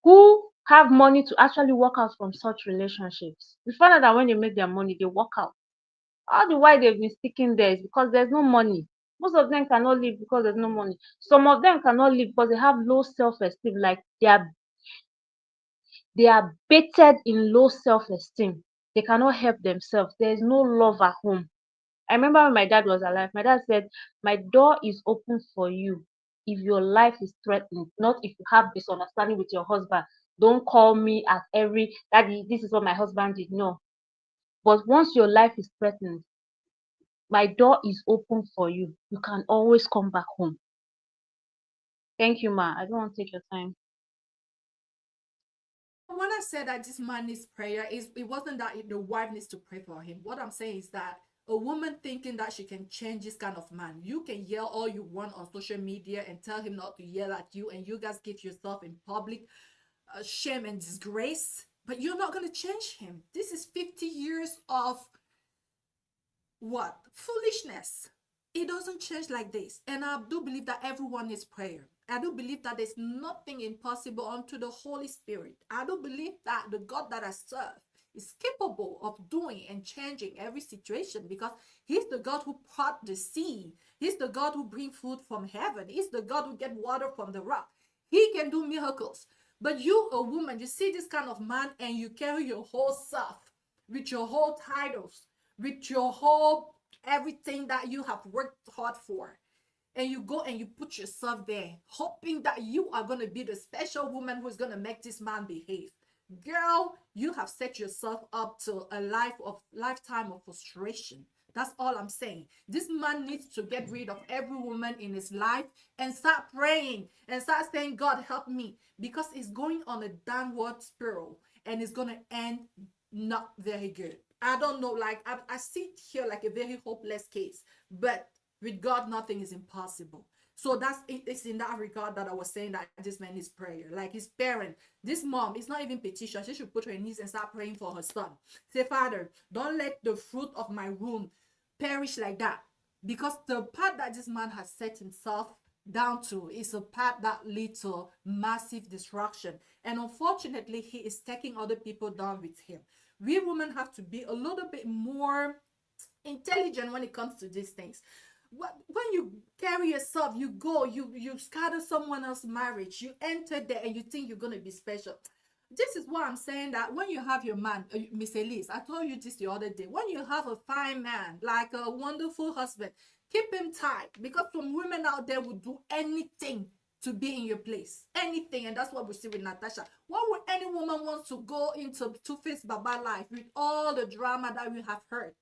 [SPEAKER 2] who have money to actually walk out from such relationships. We find out that when they make their money, they walk out. All the while they've been sticking there is because there's no money. Most of them cannot live because there's no money. Some of them cannot live because they have low self-esteem, like they are baited in low self-esteem. They cannot help themselves. There is no love at home. I remember when my dad was alive, my dad said, my door is open for you if your life is threatened, not if you have misunderstanding with your husband. Don't call me at every daddy, this is what my husband did. No. But once your life is threatened, my door is open for you. You can always come back home. Thank you, ma. I don't want to take your time.
[SPEAKER 1] When I said that this man needs prayer, it wasn't that the wife needs to pray for him. What I'm saying is that a woman thinking that she can change this kind of man, you can yell all you want on social media and tell him not to yell at you, and you guys get yourself in public shame and disgrace, but you're not going to change him. This is 50 years of what? Foolishness. It doesn't change like this. And I do believe that everyone needs prayer. I do believe that there's nothing impossible unto the Holy Spirit. I do believe that the God that I serve is capable of doing and changing every situation because he's the God who part the sea. He's the God who brings food from heaven. He's the God who get water from the rock. He can do miracles. But you, a woman, you see this kind of man and you carry your whole self with your whole titles, with your whole everything that you have worked hard for, and you go and you put yourself there hoping that you are going to be the special woman who's going to make this man behave. Girl, you have set yourself up to a lifetime of frustration. That's all I'm saying. This man needs to get rid of every woman in his life and start praying and start saying, God, help me, because it's going on a downward spiral and it's going to end not very good. I don't know, like I see here like a very hopeless case, but with God, nothing is impossible. So it's in that regard that I was saying that this man needs prayer. Like his parent, this mom, it's not even petition. She should put her knees and start praying for her son. Say, Father, don't let the fruit of my womb perish like that. Because the path that this man has set himself down to is a path that leads to massive destruction. And unfortunately, he is taking other people down with him. We women have to be a little bit more intelligent when it comes to these things. When you carry yourself, you go, you scatter someone else's marriage, you enter there and you think you're gonna be special. This is why I'm saying that when you have your man, Miss Elise, I told you this the other day. When you have a fine man, like a wonderful husband, keep him tight, because some women out there would do anything to be in your place, anything, and that's what we see with Natasha. Why would any woman want to go into Two-Face Baba life with all the drama that we have heard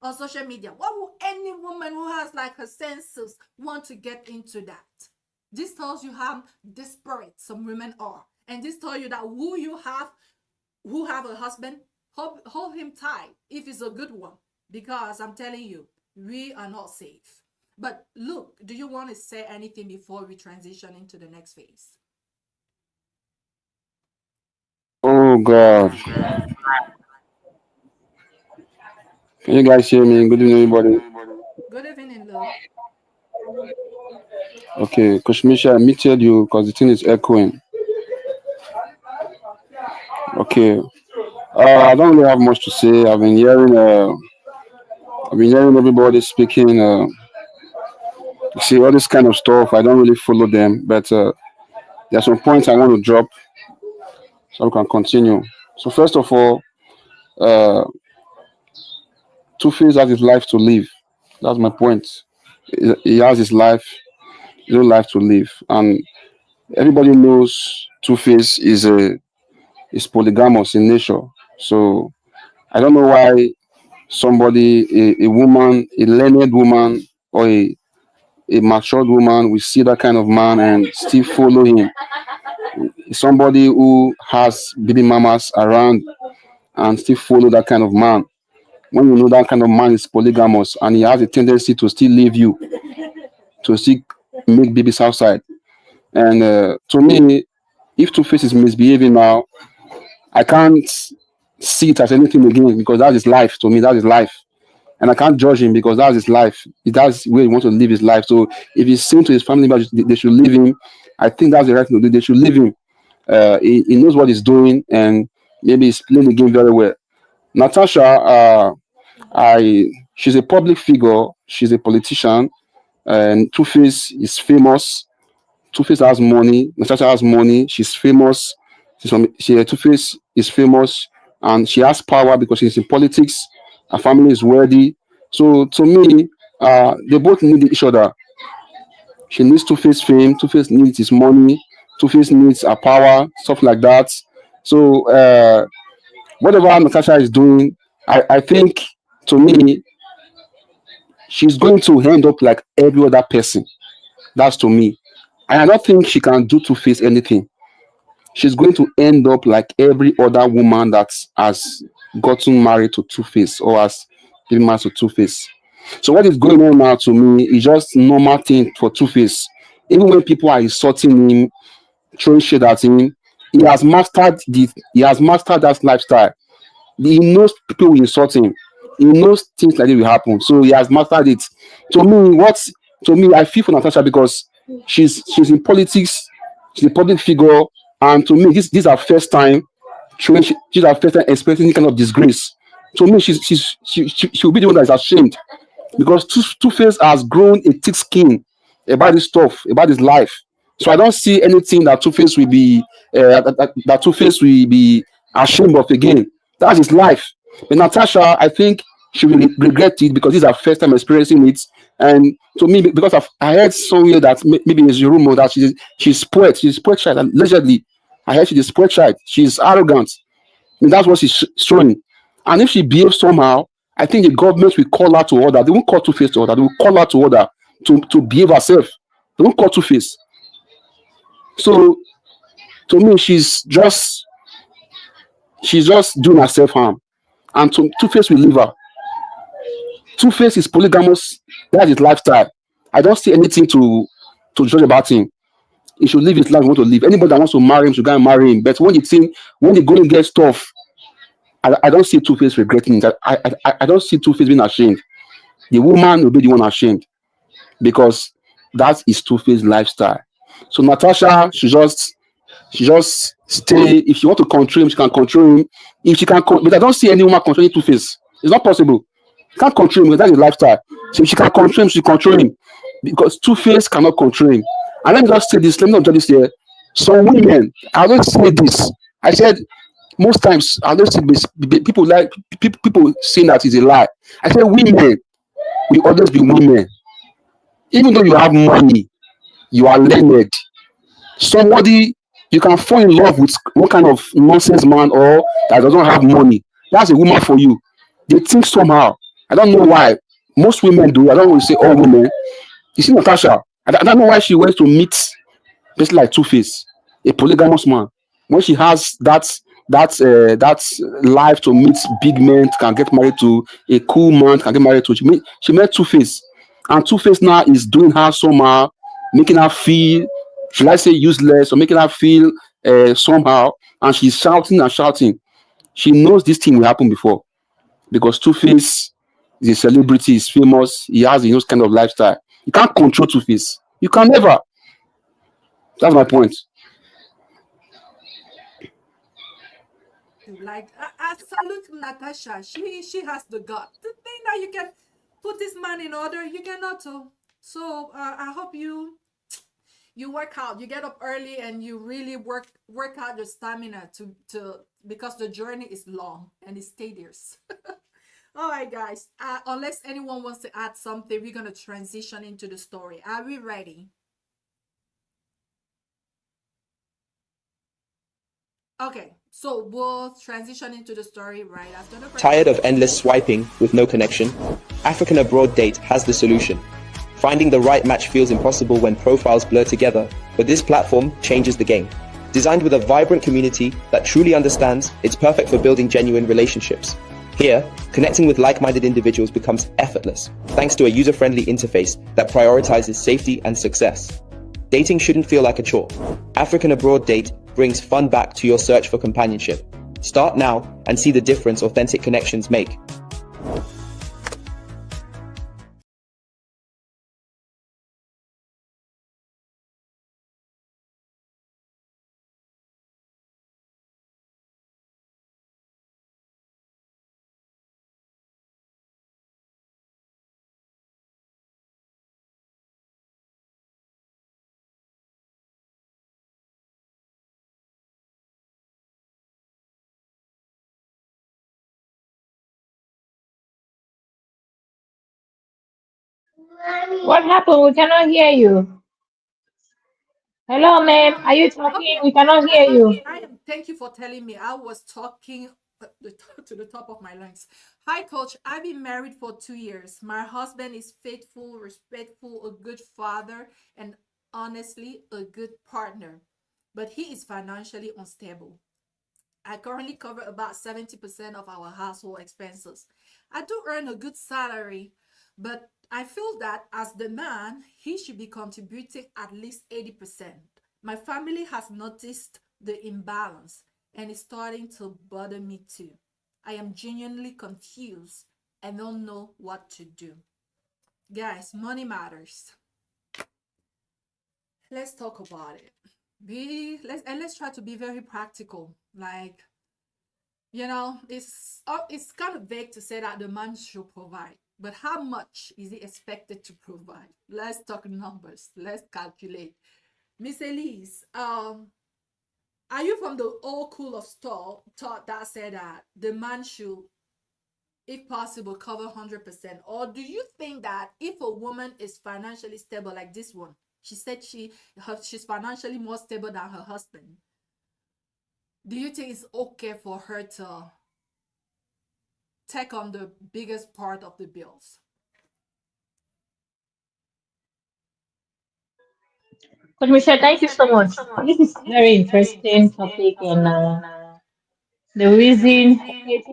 [SPEAKER 1] on social media? Why would any woman who has like her senses want to get into that? This tells you how desperate some women are, and this tells you that who have a husband, hold him tight if it's a good one, because I'm telling you, we are not safe. But look, do you want to say anything before we transition into the next phase?
[SPEAKER 7] Oh God. Can you guys hear me? Good evening, everybody.
[SPEAKER 1] Good evening, Luke.
[SPEAKER 7] Okay, Coach Misha, I muted you because the thing is echoing. Okay. I don't really have much to say. I've been hearing everybody speaking. You see all this kind of stuff. I don't really follow them, but there are some points I want to drop so we can continue. So first of all, uh, Two-Face has his life to live. That's my point. He has his own life to live, and everybody knows Two-Face is polygamous in nature. So I don't know why a woman, a learned woman, or a matured woman will see that kind of man and still follow him. Somebody who has baby mamas around and still follow that kind of man. When you know that kind of man is polygamous and he has a tendency to still leave you, to still make babies outside. And to me, if Two-Face is misbehaving now, I can't see it as anything again, because that's his life. To me, that's his life. And I can't judge him because that's his life. That's where he wants to live his life. So if he's saying to his family members they should leave him, I think that's the right thing to do. They should leave him. He knows what he's doing, and maybe he's playing the game very well. Natasha, she's a public figure. She's a politician, and Two-Face is famous. Two-Face has money. Natasha has money. She's famous. Two-Face is famous, and she has power because she's in politics. Her family is worthy. So to me, they both need each other. She needs Two-Face fame. Two-Face needs his money. Two-Face needs her power, stuff like that. So whatever Natasha is doing, I think, to me, she's going to end up like every other person. That's to me. And I don't think she can do Two-Face anything. She's going to end up like every other woman that has gotten married to Two-Face or has been married to Two-Face. So what is going on now to me is just normal thing for Two-Face. Even when people are insulting him, throwing shit at him, he has mastered that lifestyle. He knows people will insult him. He knows things like this will happen. So he has mastered it. I feel for Natasha because she's in politics, she's a public figure, and to me, this is her first time she's her first time experiencing any kind of disgrace. To me, she'll be the one that is ashamed, because Two-Face has grown a thick skin about this stuff, about his life. So I don't see anything that Two-Face will be that Two-Face will be ashamed of again. That's his life. But Natasha, I think she will regret it because this is her first time experiencing it. And to me, because I heard somewhere that maybe it's a rumor that she's spoiled. She's spoiled child. Allegedly, I heard she's a spoiled child. She's arrogant. I mean, that's what she's showing. And if she behaves somehow, I think the government will call her to order. They won't call Two-Face to order. They will call her to order to behave herself. They won't call Two-Face. So to me, she's just doing herself harm. And Two-Face will leave her. Two-Face is polygamous. That's his lifestyle. I don't see anything to judge about him. He should live his life. He want to live. Anybody that wants to marry him should go and marry him. But when they go and get stuff, I don't see Two-Face regretting it. I don't see Two-Face being ashamed. The woman will be the one ashamed, because that is Two-Face lifestyle. So Natasha, she just stay. If she want to control him, she can control him. If she can, but I don't see any woman controlling Two-Face. It's not possible. You can't control him because that's his lifestyle. So if she can control him, she control him. Because Two Face cannot control him. And let me just say this, let me not judge this here. Some women, I always say this. I said most times I always say this, people like people saying that is a lie. I said women will always be women. Even though you have money, you are learned. Somebody you can fall in love with one kind of nonsense man or that doesn't have money. That's a woman for you. They think somehow. I don't know why. Most women do. I don't want to say all women. You see Natasha. I don't know why she went to meet person like Two Face, a polygamous man. When she has that life to meet big men, can get married to a cool man, can get married to. She met Two Face, and Two Face now is doing her somehow, making her feel, should I say useless, or making her feel somehow, and she's shouting and shouting. She knows this thing will happen before because Two Face is a celebrity, is famous, he has his kind of lifestyle. You can't control Two Face. You can never. That's my point.
[SPEAKER 1] Like I salute Natasha. She has the gut. The thing that you can put this man in order, you cannot. So I hope you work out. You get up early and you really work out your stamina to because the journey is long and it's tedious. All right, guys. Unless anyone wants to add something, we're gonna transition into the story. Are we ready? Okay, so we'll transition into the story right after the break.
[SPEAKER 8] Tired of endless swiping with no connection? African Abroad Date has the solution. Finding the right match feels impossible when profiles blur together, but this platform changes the game. Designed with a vibrant community that truly understands, it's perfect for building genuine relationships. Here, connecting with like-minded individuals becomes effortless, thanks to a user-friendly interface that prioritizes safety and success. Dating shouldn't feel like a chore. African Abroad Date brings fun back to your search for companionship. Start now and see the difference authentic connections make.
[SPEAKER 5] What happened? We cannot hear you. Hello, ma'am. Are you talking?
[SPEAKER 1] Okay,
[SPEAKER 5] We cannot hear you.
[SPEAKER 1] I am. Thank you for telling me. I was talking to the top of my lungs. Hi, Coach. I've been married for 2 years. My husband is faithful, respectful, a good father, and honestly, a good partner. But he is financially unstable. I currently cover about 70% of our household expenses. I do earn a good salary, but I feel that as the man, he should be contributing at least 80%. My family has noticed the imbalance and is starting to bother me too. I am genuinely confused and don't know what to do. Guys, money matters. Let's talk about it. Let's try to be very practical. Like, it's kind of vague to say that the man should provide, but how much is he expected to provide? Let's talk numbers. Let's calculate. Miss Elise, are you from the old school of thought that said that the man should, if possible, cover 100%? Or do you think that if a woman is financially stable like this one, she said she's financially more stable than her husband, do you think it's okay for her to take on the biggest part of the bills?
[SPEAKER 5] But Michelle, thank you so much. This is very interesting topic, and the reason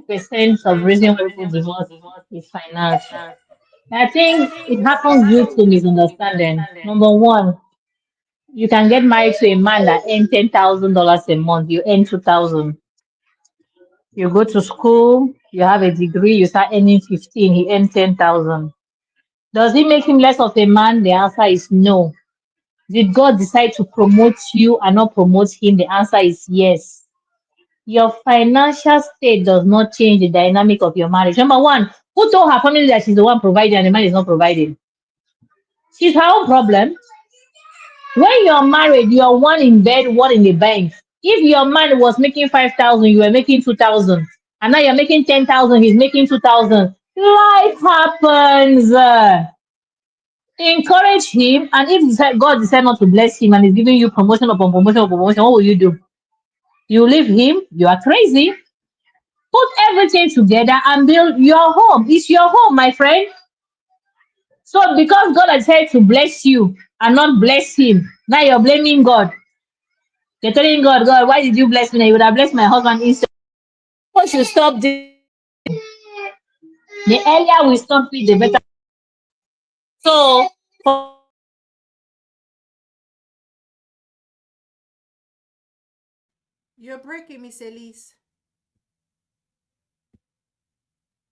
[SPEAKER 5] 80% of reason why people divorce is finance. I think it happens due to misunderstanding. Number one, you can get married to a man that earns $10,000 a month. You earn 2,000. You go to school, you have a degree, you start earning 15. He earns 10,000. Does it make him less of a man? The answer is no. Did God decide to promote you and not promote him? The answer is yes. Your financial state does not change the dynamic of your marriage. Number one, Who told her family that she's the one providing and the man is not providing? She's her own problem. When you're married, you're one in bed, one in the bank. If your man was making 5,000, you were making 2,000, and now you're making 10,000, he's making 2,000. Life happens. Encourage him, and if God decide not to bless him and is giving you promotion upon promotion upon promotion, what will you do? You leave him? You are crazy. Put everything together and build your home. It's your home, my friend. So because God has said to bless you and not bless him, now you're blaming God. You're telling God, God, why did you bless me? You would have blessed my husband instead. Once you stop this, the earlier we stop it, the better. So
[SPEAKER 1] You're breaking, Miss Elise.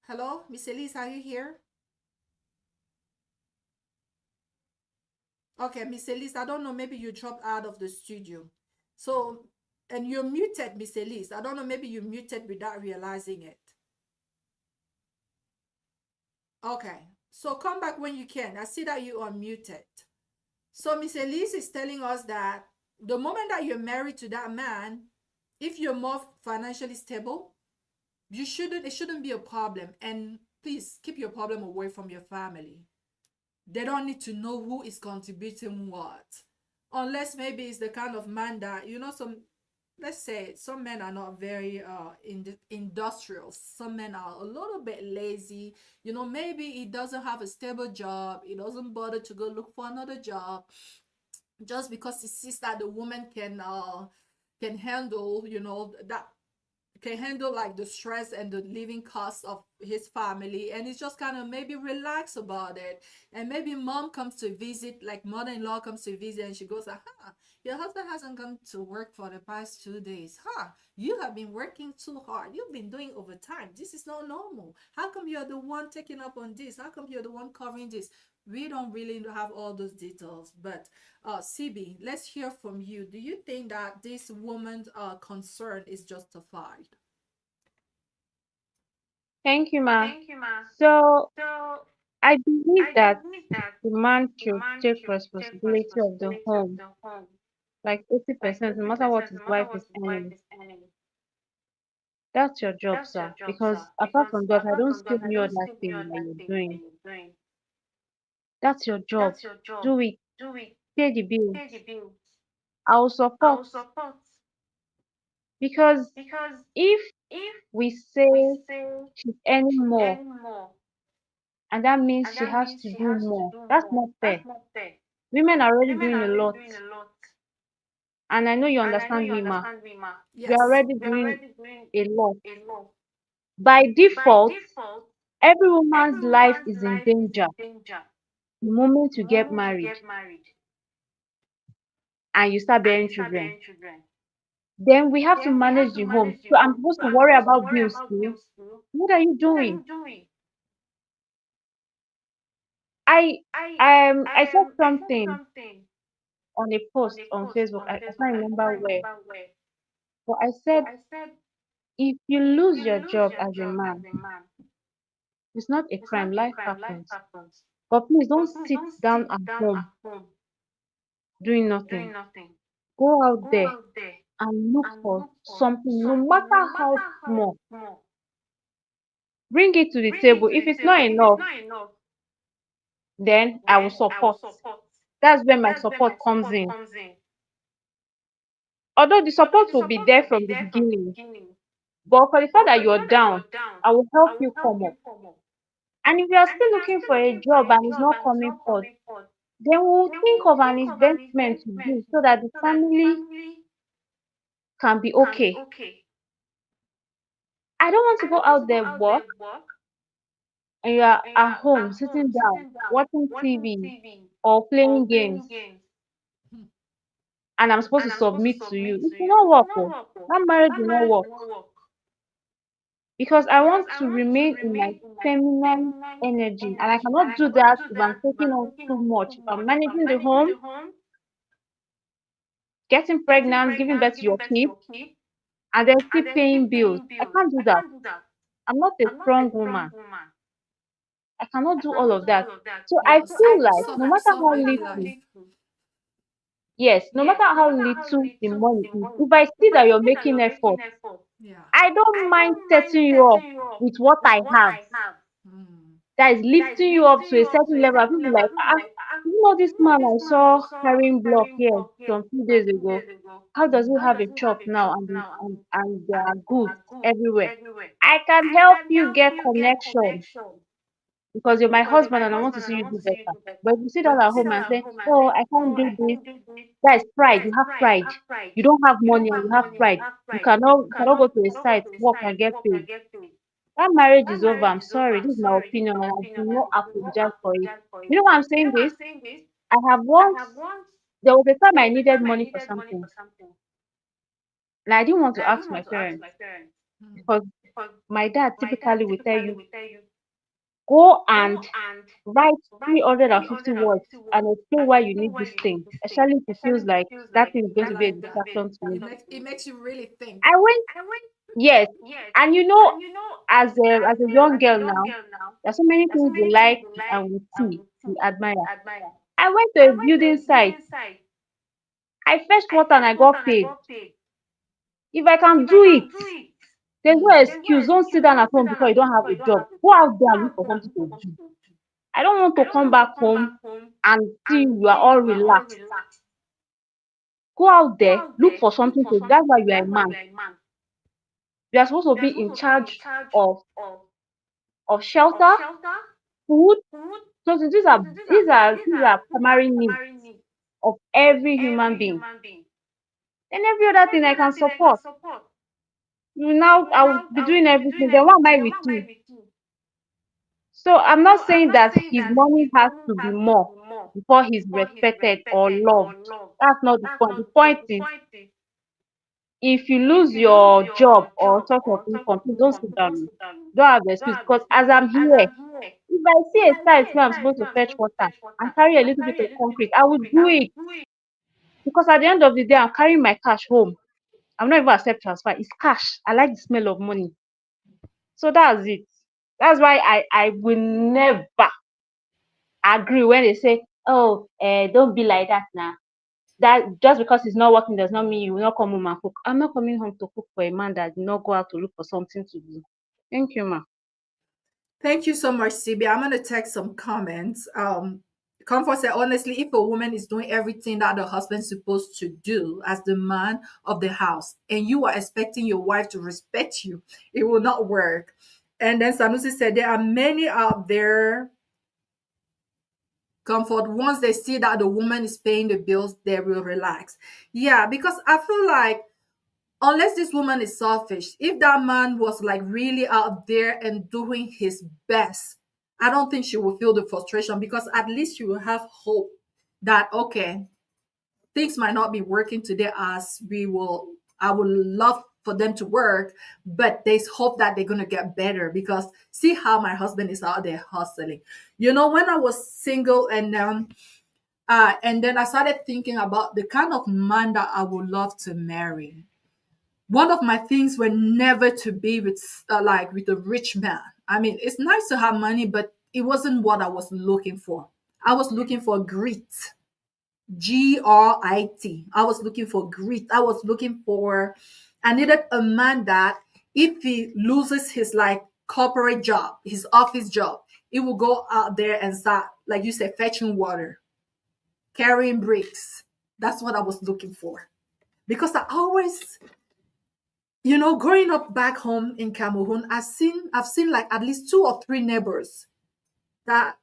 [SPEAKER 1] Hello, Miss Elise, are you here? Okay, Miss Elise, I don't know, maybe you dropped out of the studio. So, and you're muted, Miss Elise. I don't know, maybe you muted without realizing it. Okay, so come back when you can. I see that you are muted. So Miss Elise is telling us that the moment that you're married to that man, if you're more financially stable, it shouldn't be a problem. And please keep your problem away from your family. They don't need to know who is contributing what. Unless maybe it's the kind of man that, some, let's say some men are not very industrial. Some men are a little bit lazy. Maybe he doesn't have a stable job. He doesn't bother to go look for another job just because he sees that the woman can handle, that can handle like the stress and the living costs of his family, and he's just kind of maybe relax about it. And maybe mom comes to visit, like mother-in-law comes to visit, and she goes, your husband hasn't come to work for the past 2 days. You have been working too hard, you've been doing overtime, this is not normal. How come you're the one taking up on this? How come you're the one covering this? We don't really have all those details, but CB, let's hear from you. Do you think that this woman's concern is justified?
[SPEAKER 2] Thank you, ma. So I believe that the man should take responsibility of the home, like 80%, no matter what his wife is earning. That's your job, sir. Because apart from that, I don't see any other thing that you're doing. That's your job. Do it. Pay the bills. I'll support. Because if we say she's earning more, and that means she has to do more, that's not fair. Women are already doing a lot. And I know you understand me, ma. We are
[SPEAKER 1] Yes.
[SPEAKER 2] already doing a lot. By default, every woman's life is in danger the moment you get married and you start bearing children. Then we have to manage the home. So I'm supposed to worry about bills too. What are you doing? I said something on a post on Facebook. I can't remember where, but I said if you lose your job as a man, it's not a crime. Life happens. But please don't sit down at home doing nothing. Go out there and look for something, no matter how small. Bring it to the table. If it's not enough, then I will support. That's where my support comes in. Although the support will be there from the beginning, but for the fact that you're down, I will help you come up. And if you are still looking for a job and it's not coming forth, then we'll think of an investment to do so that the family can be okay. I don't want to go out there work and you are at home sitting down watching TV or playing games and I'm supposed to submit to you. It will not work. Oh. That marriage will not work because I want to remain in my feminine energy and I cannot do that if I'm taking on too much. If I'm managing the home, getting pregnant, giving birth to your kid, and then still paying bills. I can't do that. I'm not a strong woman. I cannot do all of that. So I
[SPEAKER 1] Yeah.
[SPEAKER 2] feel like no matter
[SPEAKER 1] Soft
[SPEAKER 2] how
[SPEAKER 1] baby
[SPEAKER 2] little,
[SPEAKER 1] life.
[SPEAKER 2] yes, no matter how little the money is, if I see that you're making effort,
[SPEAKER 1] Yeah.
[SPEAKER 2] I don't mind setting you up with what I have
[SPEAKER 1] Mm.
[SPEAKER 2] that is lifting you up to a certain level. And people like, you know this man I saw carrying block here some few days ago. How does he have a shop now and there are goods everywhere? I can help you get connection because you're my husband and I want to see you do better. But if you sit down at home and say, oh, I can't do this, that is pride. You have pride. You don't have money and you have pride. You cannot go to a site, work and get paid. That marriage is over. I'm sorry. This is my opinion and I do not apologize for it. You know why I'm saying this? I have once, there was a time I needed money for something and I didn't want to ask my parents
[SPEAKER 1] Mm.
[SPEAKER 2] because my dad typically will tell you, go and write 350 words and explain why you need this thing, especially if it feels like that thing is going
[SPEAKER 1] I
[SPEAKER 2] to be a
[SPEAKER 1] like that.
[SPEAKER 2] distraction to you.
[SPEAKER 1] It makes you really think.
[SPEAKER 2] I went, yes, and as a young girl now, there's so many things we like and we see, we admire. I went to a building site. I fetched water and I got paid. If I can do it, there's no
[SPEAKER 1] Mm.
[SPEAKER 2] excuse. Don't sit down at home because you don't have a job. Go out there and look for something to do. I don't want to come back home and see you are all relaxed. Go out there, look for something to do. That's why you are a man. You are supposed to be in charge of shelter, food. So these are primary needs of every human being. And every other thing I can support. You now I will be doing everything. Then why am I with you? So I'm not saying that his money has to be more before he's respected or loved. That's not the point. The point is if you lose your job or source of income, please don't sit down. Don't have excuse because as I'm here, if I see a site where I'm supposed to fetch water and carry a little bit of concrete, I will do it because at the end of the day, I'm carrying my cash home. I'm not even accept transfer. It's cash. I like the smell of money. So that's it. That's why I will never agree when they say, oh, don't be like that now. That just because it's not working does not mean you will not come home and cook. I'm not coming home to cook for a man that did not go out to look for something to do. Thank you, ma.
[SPEAKER 1] Thank you so much, CB. I'm gonna text some comments. Comfort said, honestly, if a woman is doing everything that the husband's supposed to do as the man of the house, and you are expecting your wife to respect you, it will not work. And then Sanusi said, there are many out there, Comfort, once they see that the woman is paying the bills, they will relax. Yeah, because I feel like unless this woman is selfish, if that man was like really out there and doing his best, I don't think she will feel the frustration because at least she will have hope that, okay, things might not be working today as we will. I would love for them to work, but there's hope that they're going to get better because see how my husband is out there hustling. When I was single and then I started thinking about the kind of man that I would love to marry. One of my things were never to be with like with a rich man. I mean, it's nice to have money, but it wasn't what I was looking for. I was looking for grit. Grit. I was looking for grit. I needed a man that if he loses his like corporate job, his office job, he will go out there and start, like you said, fetching water, carrying bricks. That's what I was looking for. Because I always, growing up back home in Cameroon, I've seen like at least two or three neighbors that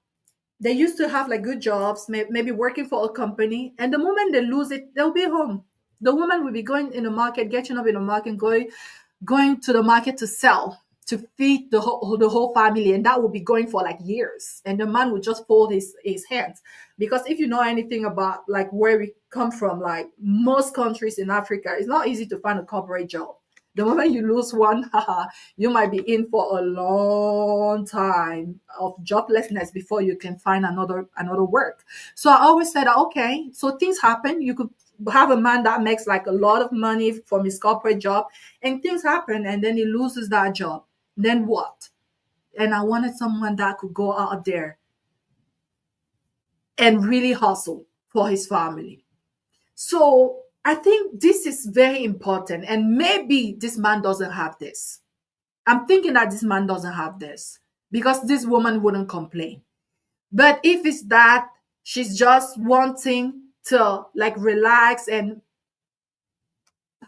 [SPEAKER 1] they used to have like good jobs, maybe working for a company, and the moment they lose it, they'll be home. The woman will be going in the market, getting up in the market, going to the market to sell, to feed the whole family, and that will be going for like years. And the man would just fold his hands. Because if you know anything about like where we come from, like most countries in Africa, it's not easy to find a corporate job. The moment you lose one, you might be in for a long time of joblessness before you can find another work. So I always said, okay, so things happen. You could have a man that makes like a lot of money from his corporate job, and things happen, and then he loses that job. Then what? and I wanted someone that could go out there and really hustle for his family. So I think this is very important. And maybe this man doesn't have this. I'm thinking that this man doesn't have this because this woman wouldn't complain. But if it's that she's just wanting to like relax and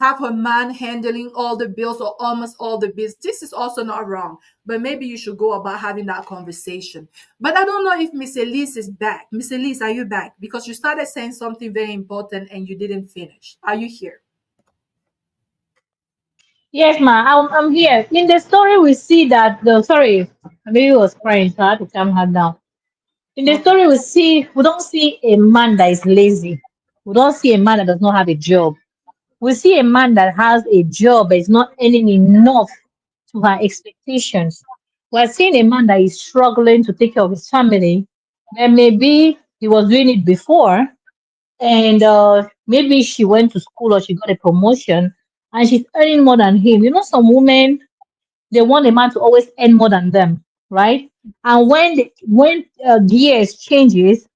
[SPEAKER 1] have her man handling all the bills or almost all the bills, this is also not wrong. But maybe you should go about having that conversation. But I don't know if Miss Elise is back. Miss Elise, are you back? Because you started saying something very important and you didn't finish. Are you here?
[SPEAKER 5] Yes, ma, I'm here. In the story, we see that the sorry, maybe it was crying, so I had to calm her down. In the
[SPEAKER 1] Okay.
[SPEAKER 5] story, we don't see a man that is lazy. We don't see a man that does not have a job. We see a man that has a job but is not earning enough to her expectations. We're seeing a man that is struggling to take care of his family, and maybe he was doing it before, and maybe she went to school or she got a promotion and she's earning more than him. You know, some women they want a man to always earn more than them, right? And when gears changes,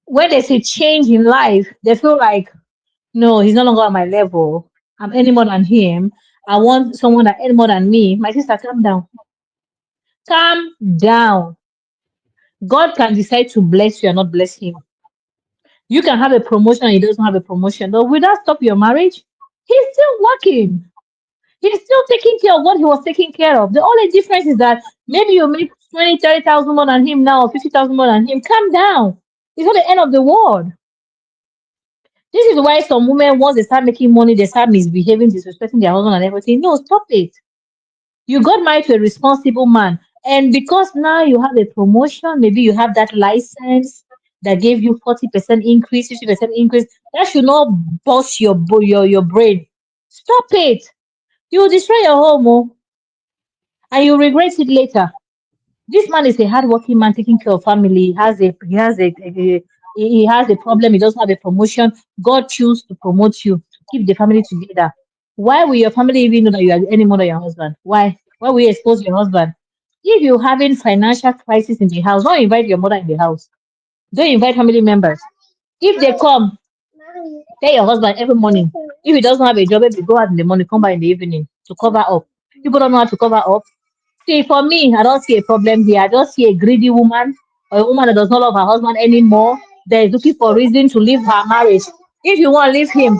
[SPEAKER 5] when there's a change in life, they feel like no, he's no longer on my level. I'm earning more than him. I want someone that earn more than me. My sister, calm down. Calm down. God can decide to bless you and not bless him. You can have a promotion and he doesn't have a promotion. But will that stop your marriage? He's still working. He's still taking care of what he was taking care of. The only difference is that maybe you make 20, 30,000 more than him now, or 50,000 more than him. Calm down. It's not the end of the world. This is why some women, once they start making money, they start misbehaving, disrespecting their husband and everything. No, stop it. You got married to a responsible man. And because now you have a promotion, maybe you have that license that gave you 40% increase, 50% increase, that should not bust your brain. Stop it. You will destroy your home, oh, and you regret it later. This man is a hardworking man taking care of family. He has a problem. He doesn't have a promotion. God choose to promote you to keep the family together. Why will your family even know that you are any more than your husband? Why? Why will you expose your husband? If you're having financial crisis in the house, don't invite your mother in the house. Don't invite family members. If they come, tell your husband every morning. If he doesn't have a job, if he go out in the morning, come back in the evening to cover up. People don't know how to cover up. See, for me, I don't see a problem here. I just see a greedy woman or a woman that does not love her husband anymore, that is looking for reason to leave her marriage. If you want to leave him,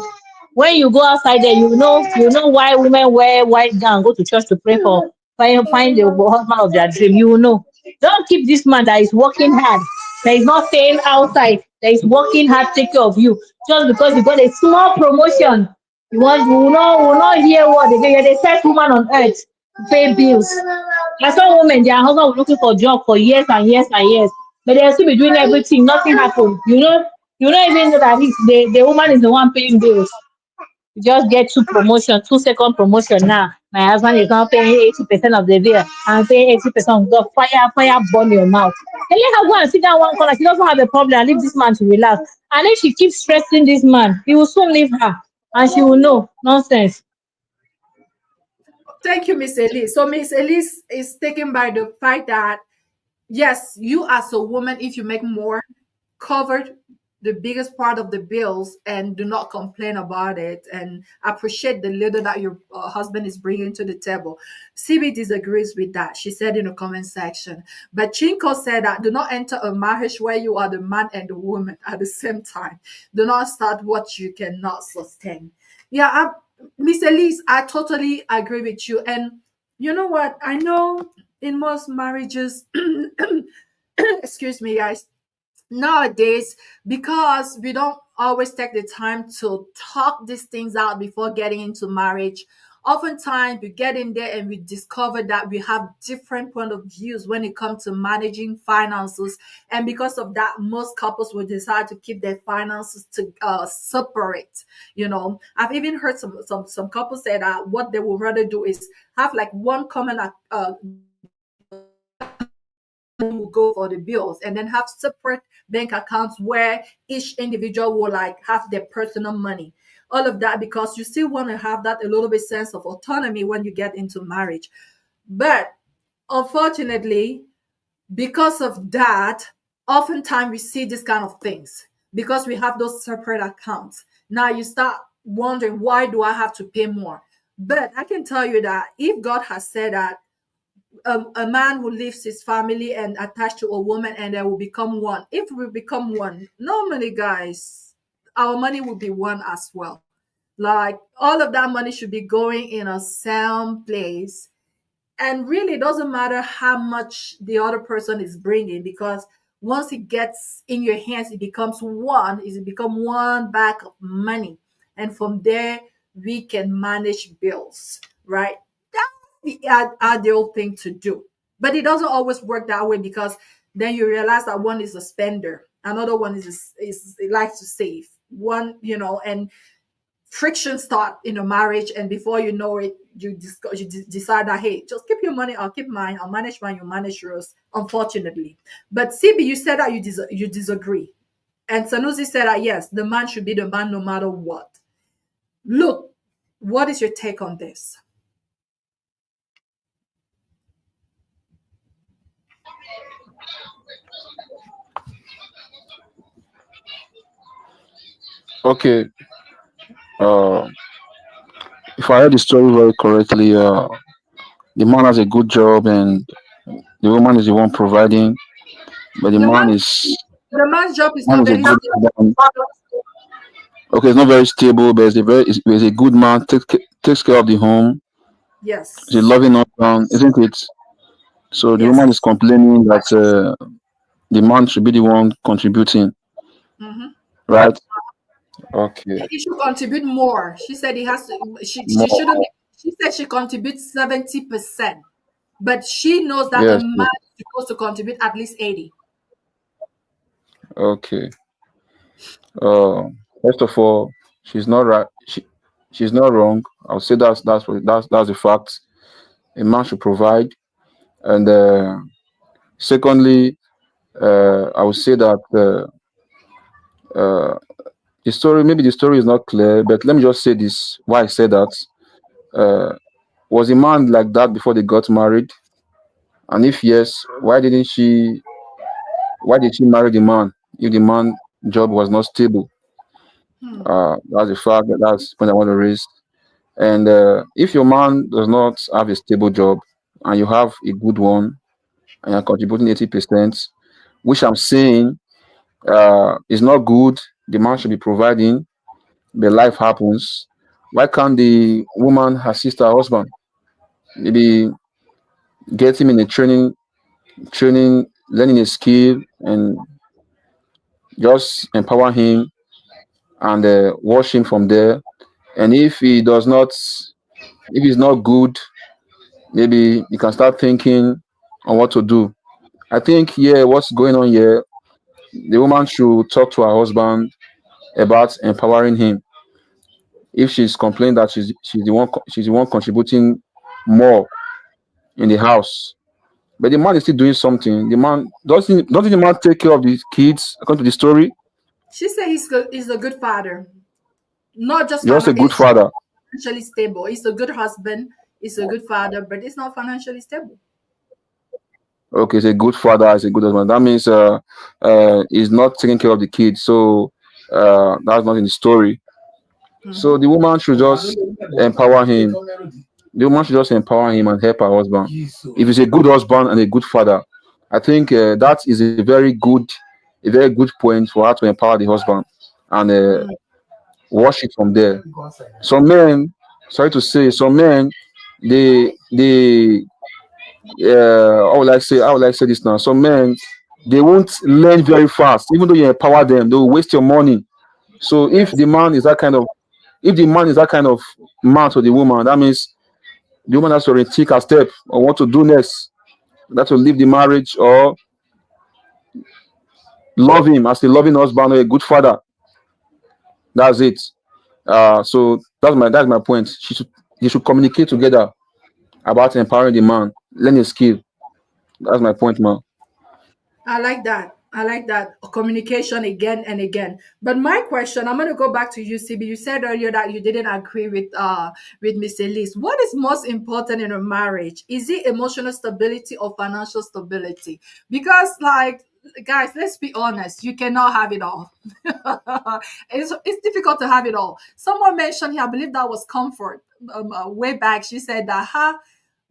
[SPEAKER 5] when you go outside there, you know why women wear white gown, go to church to pray for find the husband of their dream. You will know. Don't keep this man that is working hard, that is not staying outside, that is working hard, to take care of you, just because you got a small promotion. You will not hear what they get. You're the first woman on earth to pay bills. There's some women, their husband was looking for job for years and years and years, but they'll still be doing everything, nothing happened. You don't even know that the woman is the one paying bills. You just get two promotion, 2 second promotion now. My husband is now paying 80% of the bill. I'm paying 80% of the fire, burn your mouth. And let her go and sit down one corner. She doesn't have a problem. And leave this man to relax. And if she keeps stressing this man, he will soon leave her. And she will know. Nonsense.
[SPEAKER 1] Thank you, Miss Elise. So Miss Elise is taken by the fact that yes, you as a woman, if you make more, covered the biggest part of the bills and do not complain about it and appreciate the little that your husband is bringing to the table. CB disagrees with that. She said in the comment section. But Chinko said that do not enter a marriage where you are the man and the woman at the same time. Do not start what you cannot sustain. Yeah, Miss Elise, I totally agree with you. And you know what? I know in most marriages, excuse me, guys, nowadays, because we don't always take the time to talk these things out before getting into marriage, oftentimes we get in there and we discover that we have different point of views when it comes to managing finances, and because of that most couples will decide to keep their finances to separate. I've even heard some couples say that what they would rather do is have like one common will go for the bills and then have separate bank accounts where each individual will like have their personal money, all of that, because you still want to have that a little bit sense of autonomy when you get into marriage. But Unfortunately, because of that, oftentimes we see this kind of things because we have those separate accounts. Now you start wondering, why do I have to pay more? But I can tell you that if God has said that a man who leaves his family and attached to a woman and they will become one, if we become one, normally, guys, our money will be one as well. Like all of that money should be going in a same place, and really it doesn't matter how much the other person is bringing, because once it gets in your hands, it becomes one, it become one bag of money, and from there we can manage bills, right? That's the ideal thing to do. But it doesn't always work that way, because then you realize that one is a spender, another one is likes to save one, and friction start in a marriage, and before you know it, decide that, hey, just keep your money, I'll keep mine, I'll manage mine, you manage yours, unfortunately. But CB, you said that you disagree, and Sanusi said that yes, the man should be the man no matter what. Look, what is your take on this?
[SPEAKER 7] Okay. Uh, if I heard the story very correctly, the man has a good job and the woman is the one providing, but
[SPEAKER 1] The man the man's job is
[SPEAKER 7] man
[SPEAKER 1] not
[SPEAKER 7] is a
[SPEAKER 1] very
[SPEAKER 7] good
[SPEAKER 1] stable.
[SPEAKER 7] man. Okay, it's not very stable, but it's a good man. Takes care of the home. He's a
[SPEAKER 1] Yes.
[SPEAKER 7] loving husband, isn't it? So the
[SPEAKER 1] Yes.
[SPEAKER 7] woman is complaining that the man should be the one contributing,
[SPEAKER 1] Hmm.
[SPEAKER 7] right? Okay,
[SPEAKER 1] He should contribute more. She said he has to. She
[SPEAKER 7] more.
[SPEAKER 1] shouldn't. She said she contributes 70%, but she knows that a
[SPEAKER 7] Yes,
[SPEAKER 1] man
[SPEAKER 7] yes.
[SPEAKER 1] is supposed to contribute at least 80.
[SPEAKER 7] Okay. First of all, she's not right. She's not wrong. I'll say that's a fact. A man should provide, and secondly, I would say that uh, the story is not clear, but let me just say this. Why I said that? Uh, was a man like that before they got married? And if yes, why did she marry the man if the man job was not stable?
[SPEAKER 1] Hmm.
[SPEAKER 7] That's a fact. That's the point I want to raise. And if your man does not have a stable job and you have a good one and you're contributing 80%, which I'm saying is not good, the man should be providing, but life happens. Why can't the woman assist her husband? Maybe get him in a training, learning a skill, and just empower him and watch him from there. And if he's not good, maybe you can start thinking on what to do. I think, yeah, what's going on here, the woman should talk to her husband about empowering him. If she's complaining that she's the one contributing more in the house, but the man is still doing something. The man doesn't the man take care of the kids according to the story?
[SPEAKER 1] She said he's a good father, not just
[SPEAKER 7] Just a good father.
[SPEAKER 1] financially stable. He's a good husband. He's a good father, but it's not financially stable.
[SPEAKER 7] Okay, he's a good father, he's a good husband. That means he's not taking care of the kids. So that's not in the story. So
[SPEAKER 1] Hmm.
[SPEAKER 7] the woman should just empower him. The woman should just empower him and help her husband. If he's a good husband and a good father, I think that is a very good point for her to empower the husband and watch it from there. Some men, sorry to say, some men, they I would like to say this now. Some men, they won't learn very fast, even though you empower them, they will waste your money. So if the man is that kind of man to the woman, that means the woman has to retake a step or what to do next. That to leave the marriage or love him as a loving husband or a good father. That's it. So that's my point. They should communicate together about empowering the man, learn a skill. That's my point, man.
[SPEAKER 1] I like that. I like that communication again and again. But my question, I'm going to go back to you, CB. You said earlier that you didn't agree with Miss Elise. What is most important in a marriage? Is it emotional stability or financial stability? Because, like, guys, let's be honest, you cannot have it all. It's difficult to have it all. Someone mentioned here, I believe that was Comfort, way back. She said that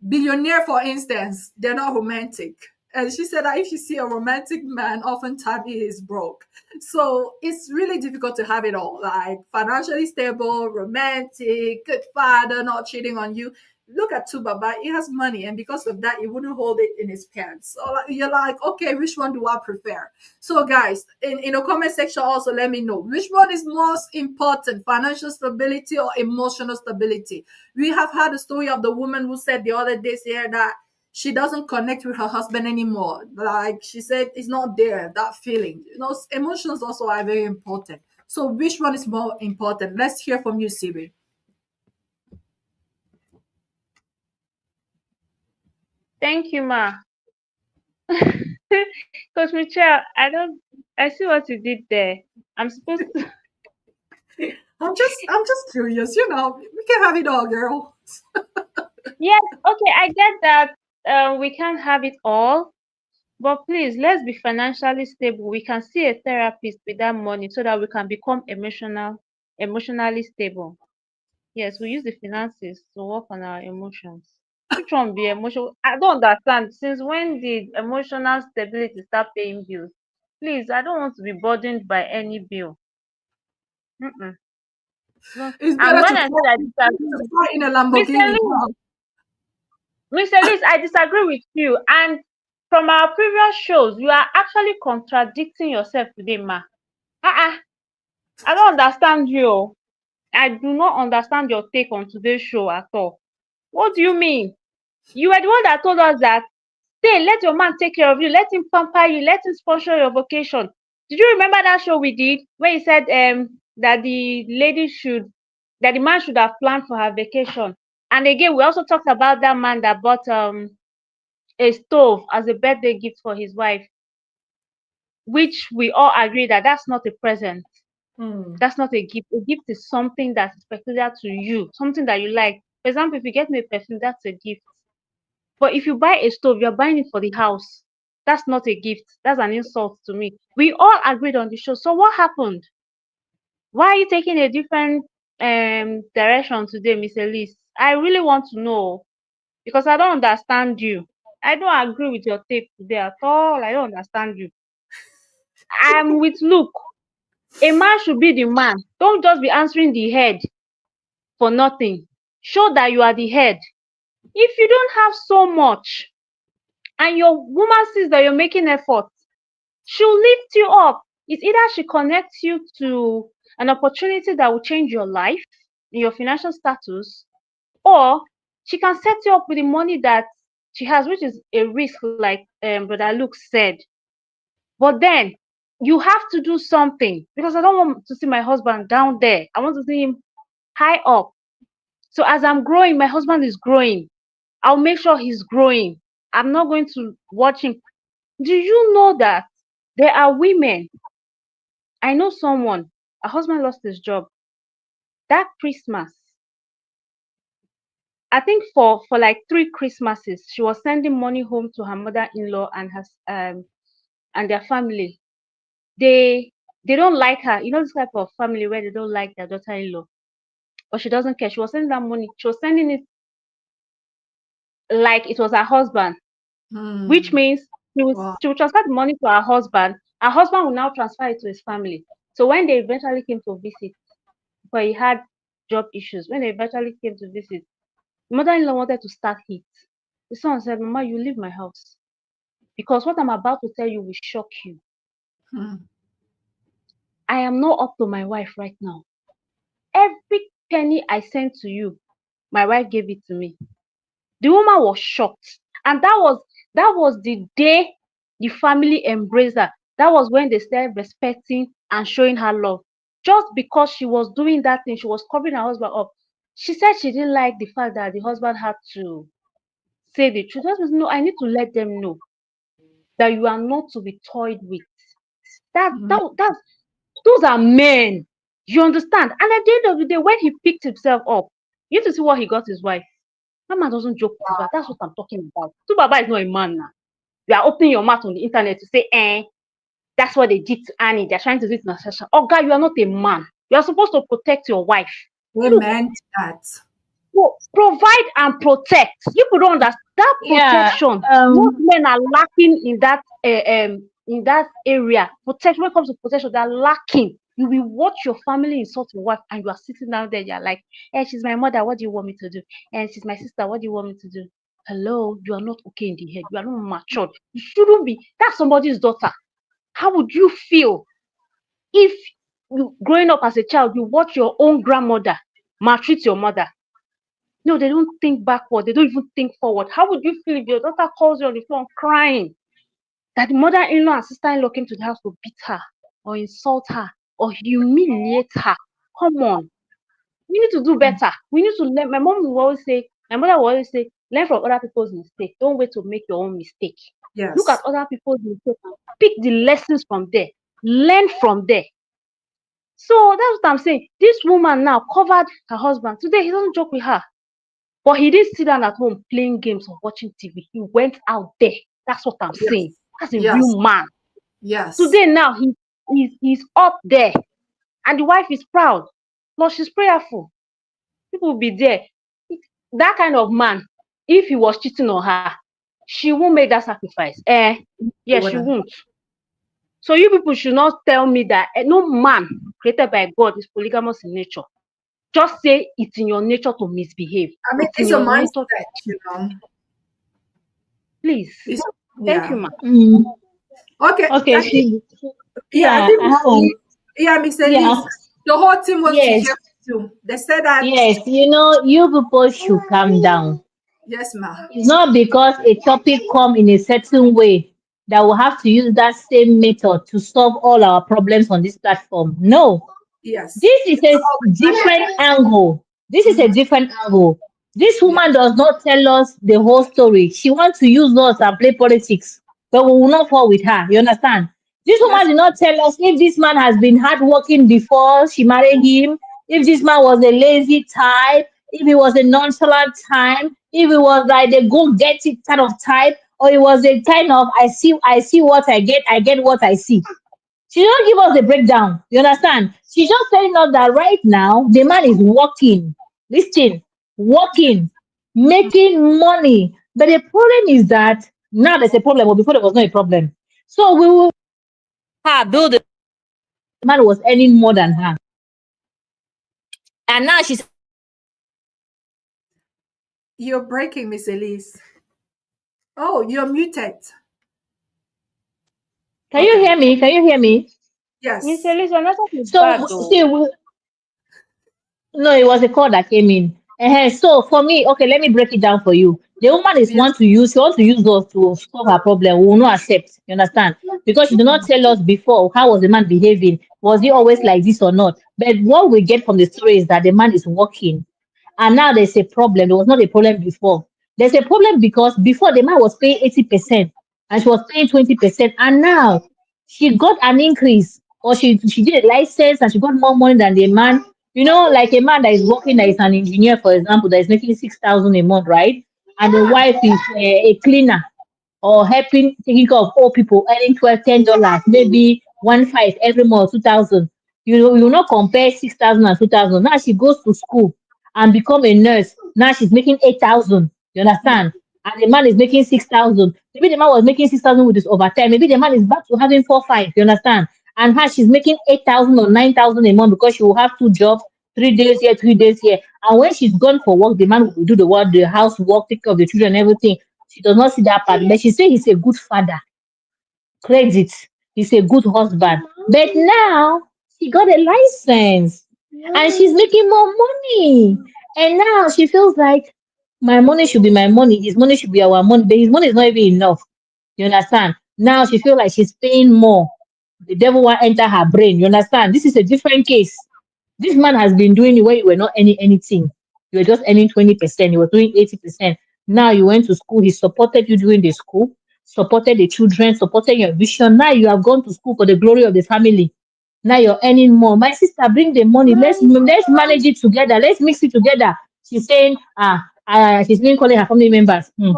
[SPEAKER 1] billionaire, for instance, they're not romantic. And she said that if you see a romantic man, oftentimes he is broke. So it's really difficult to have it all, like financially stable, romantic, good father, not cheating on you. Look at Tubaba, he has money, and because of that, he wouldn't hold it in his pants. So like, you're like, okay, which one do I prefer? So, guys, in the comment section, also let me know which one is most important, financial stability or emotional stability. We have had a story of the woman who said the other day here that she doesn't connect with her husband anymore. Like she said, it's not there, that feeling. Emotions also are very important. So, which one is more important? Let's hear from you, Siri.
[SPEAKER 2] Thank you, Ma. Coach Michelle, I see what you did there. I'm supposed to.
[SPEAKER 1] I'm just curious. We can have it all, girl.
[SPEAKER 2] Yes, okay, I get that. We can't have it all, but please, let's be financially stable. We can see a therapist with that money so that we can become emotionally stable. Yes, we use the finances to work on our emotions. Which one be emotional? I don't understand. Since when did emotional stability start paying bills? Please, I don't want to be burdened by any bill. Mm-mm. No.
[SPEAKER 1] It's
[SPEAKER 2] And
[SPEAKER 1] better
[SPEAKER 2] when
[SPEAKER 1] to
[SPEAKER 2] I said I disagree with
[SPEAKER 1] fly in a
[SPEAKER 2] Mr.
[SPEAKER 1] Lamborghini.
[SPEAKER 2] Lee, Mr. Liz, I disagree with you. And from our previous shows, you are actually contradicting yourself today, ma. Uh-uh. I don't understand you. I do not understand your take on today's show at all. What do you mean? You were the one that told us that stay, let your man take care of you, let him pamper you, let him sponsor your vacation. Did you remember that show we did where he said that the man should have planned for her vacation? And again, we also talked about that man that bought a stove as a birthday gift for his wife, which we all agree that that's not a present.
[SPEAKER 1] Hmm.
[SPEAKER 2] That's not a gift. A gift is something that is peculiar to you, something that you like. For example, if you get me a perfume, that's a gift. But if you buy a stove, you're buying it for the house. That's not a gift. That's an insult to me. We all agreed on the show. So what happened? Why are you taking a different direction today, Miss Elise? I really want to know because I don't understand you. I don't agree with your take today at all. I don't understand you. I'm with Luke. A man should be the man. Don't just be answering the head for nothing. Show that you are the head. If you don't have so much and your woman sees that you're making effort, she'll lift you up. It's either she connects you to an opportunity that will change your life, your financial status, or she can set you up with the money that she has, which is a risk, like Brother Luke said. But then you have to do something because I don't want to see my husband down there. I want to see him high up. So as I'm growing, my husband is growing. I'll make sure he's growing. I'm not going to watch him. Do you know that there are women? I know someone, her husband lost his job. That Christmas, I think for like 3 Christmases, she was sending money home to her mother-in-law and her and their family. They don't like her. You know this type of family where they don't like their daughter-in-law, but she doesn't care. She was sending that money. She was sending it like it was her husband, which
[SPEAKER 1] Hmm.
[SPEAKER 2] means
[SPEAKER 1] Wow.
[SPEAKER 2] she will transfer the money to her husband. Her husband will now transfer it to his family. So when they eventually came to visit, but he had job issues. When they eventually came to visit, mother-in-law wanted to start heat. The son said, Mama, you leave my house. Because what I'm about to tell you will shock you.
[SPEAKER 1] Hmm.
[SPEAKER 2] I am not up to my wife right now. Every penny I sent to you, my wife gave it to me. The woman was shocked. And that was the day the family embraced her. That was when they started respecting and showing her love. Just because she was doing that thing, she was covering her husband up. She said she didn't like the fact that the husband had to say the truth. That means, no, I need to let them know that you are not to be toyed with.
[SPEAKER 1] Mhm.
[SPEAKER 2] That's those are men. You understand? And at the end of the day, when he picked himself up, you need to see what he got his wife. That man doesn't joke with his wife. That's what I'm talking about. Tu Baba is not a man now. You are opening your mouth on the internet to say, that's what they did to Annie. They're trying to do it to Natasha. Oh, God, you are not a man. You are supposed to protect your wife. Look,
[SPEAKER 1] Amen to that.
[SPEAKER 2] provide and protect. People don't understand that
[SPEAKER 5] Yeah.
[SPEAKER 2] protection. Most men are lacking in that area. Protection, when it comes to protection, they're lacking. You will watch your family insult your wife, and you are sitting down there. You're like, she's my mother. What do you want me to do? And she's my sister. What do you want me to do? Hello, you are not okay in the head. You are not matured. You shouldn't be. That's somebody's daughter. How would you feel if you, growing up as a child, you watch your own grandmother maltreat your mother? No, they don't think backward. They don't even think forward. How would you feel if your daughter calls you on the phone crying that the mother-in-law and sister-in-law came to the house to beat her or insult her or humiliate her? Come on. We need to do better. We need to learn. My mother will always say, learn from other people's mistakes. Don't wait to make your own mistake. Look at
[SPEAKER 1] Yes.
[SPEAKER 2] other people's mistakes. Pick the lessons from there. Learn from there. So that's what I'm saying. This woman now covered her husband. Today, he doesn't joke with her. But he didn't sit down at home playing games or watching TV. He went out there. That's what I'm
[SPEAKER 1] Yes.
[SPEAKER 2] saying. That's a
[SPEAKER 1] Yes.
[SPEAKER 2] real man.
[SPEAKER 1] Yes.
[SPEAKER 2] Today now he's up there, and the wife is proud. Plus she's prayerful. People will be there. That kind of man, if he was cheating on her, she won't make that sacrifice.
[SPEAKER 1] He
[SPEAKER 2] Yeah, she
[SPEAKER 1] wouldn't.
[SPEAKER 2] won't. So you people should not tell me that no man created by God is polygamous in nature. Just say it's in your nature to misbehave.
[SPEAKER 1] I mean,
[SPEAKER 2] It's in
[SPEAKER 1] it's a
[SPEAKER 2] your nature to
[SPEAKER 1] mindset,
[SPEAKER 2] cheat.
[SPEAKER 1] you know.
[SPEAKER 2] Please.
[SPEAKER 1] It's,
[SPEAKER 2] Thank you,
[SPEAKER 1] yeah.
[SPEAKER 2] ma.
[SPEAKER 5] Mm,
[SPEAKER 1] Okay.
[SPEAKER 5] okay, she,
[SPEAKER 1] Yeah, I
[SPEAKER 5] yeah,
[SPEAKER 1] think
[SPEAKER 5] I
[SPEAKER 1] Mr.
[SPEAKER 5] have an,
[SPEAKER 1] Lee, yeah, Mr.
[SPEAKER 5] yeah,
[SPEAKER 1] Lee, the whole team wants to
[SPEAKER 5] yes,
[SPEAKER 1] hear from you. They said that,
[SPEAKER 5] yes, you know, you people should calm down.
[SPEAKER 1] yes, ma.
[SPEAKER 5] It's not because a topic come in a certain way that we'll have to use that same method to solve all our problems on this platform. No,
[SPEAKER 1] Yes.
[SPEAKER 5] this is a different angle. This is a
[SPEAKER 1] Mm-hmm.
[SPEAKER 5] different angle. This
[SPEAKER 1] Yeah.
[SPEAKER 5] woman does not tell us the whole story. She wants to use us and play politics, but we will not fall with her. You understand? This
[SPEAKER 1] Yes.
[SPEAKER 5] woman did not tell us if this man has been hardworking before she married him, if this man was a lazy type, if he was a nonchalant type, if he was like the go get it kind of type, or it was a kind of I see what I get what I see. She don't give us the breakdown. You understand? She's just telling us that right now the man is working, listen, working, making money. But the problem is that now there's a problem, but before there was not a problem. So we will her build the man was earning more than her. And now she's
[SPEAKER 1] You're breaking, Miss Elise. Oh, you're muted.
[SPEAKER 5] can you
[SPEAKER 1] Okay.
[SPEAKER 5] hear me? Can you hear me?
[SPEAKER 2] Miss
[SPEAKER 1] Yes.
[SPEAKER 2] Elisa, network is bad
[SPEAKER 5] So
[SPEAKER 2] though.
[SPEAKER 5] see no, it was a call that came in. So for me, okay, let me break it down for you. The woman is
[SPEAKER 1] Yes.
[SPEAKER 5] want to use, she wants to use us to solve her problem. We will not accept. You understand? Because she did not tell us before how was the man behaving. Was he always like this or not? But what we get from the story is that the man is working. And now there's a problem. There was not a problem before. There's a problem because before the man was paying 80% and she was paying 20%. And now she got an increase or she did a license and she got more money than the man. You know, like a man that is working, that is an engineer, for example, that is making 6,000 a month, right? And the wife is a cleaner or helping taking care of old people earning 12, $10, maybe 1 5 every month, 2,000. You will not compare 6,000 and 2,000. Now she goes to school and become a nurse. Now she's making 8,000. You understand? And the man is making 6,000. Maybe the man was making 6,000 with his overtime. Maybe the man is back to having 4 5. You understand? And her she's making 8,000 or 9,000 a month because she will have 2 jobs, 3 days here, 3 days here. And when she's gone for work, the man will do the work, the housework, take care of the children, everything. She does not see that part, but she say he's a good father. Credit. He's a good husband. But now she got a license and she's making more money. And now she feels like my money should be my money. His money should be our money. But his money is not even enough. You understand? Now she feels like she's paying more. The devil want enter her brain. You understand? This is a different case. This man has been doing it when you were not earning anything. You were just earning 20%. You were doing 80%. Now you went to school. He supported you during the school. supported the children, supported your vision. Now you have gone to school for the glory of the family. Now you're earning more. My sister, bring the money. Let's manage it together. Let's mix it together. She's saying, she's been calling her family members. You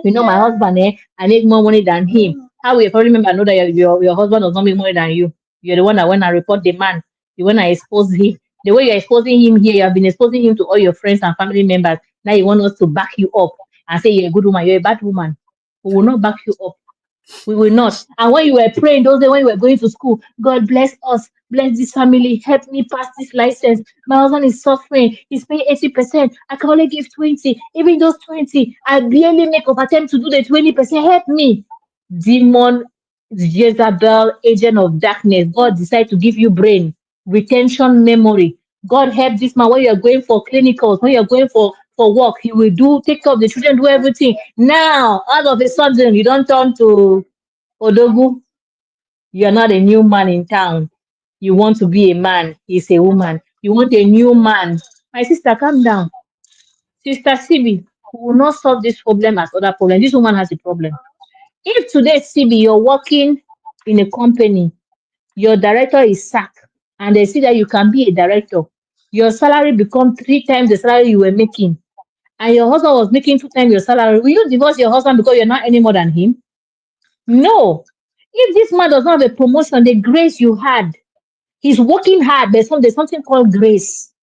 [SPEAKER 5] know, my husband, I make more money than him. How will your family member know that your husband does not make more than you? You're the one that went and report the man. The one that exposed him. The way you're exposing him here, you have been exposing him to all your friends and family members. Now you want us to back you up and say you're a good woman, you're a bad woman. We will not back you up. We will not. And when you were praying those days when you were going to school, God bless us, bless this family, help me pass this license. My husband is suffering. He's paying 80%. I can only give 20. Even those 20, I barely make of attempt to do the 20%. Help me. Demon, Jezebel, agent of darkness. God decide to give you brain, retention memory. God help this man when you're going for clinicals, when you're going for work, he will take care of the children, do everything. Now, all of a sudden, you don't turn to Odogu, you're not a new man in town. You want to be a man. He's a woman. You want a new man. My sister, calm down. Sister CB, we will not solve this problem as other problem. This woman has a problem. If today, CB, you're working in a company, your director is sacked, and they see that you can be a director, your salary become 3 times the salary you were making, and your husband was making 2 times your salary, will you divorce your husband because you're not any more than him? No. If this man does not have a promotion, the grace you had, he's working hard. There's something called grace.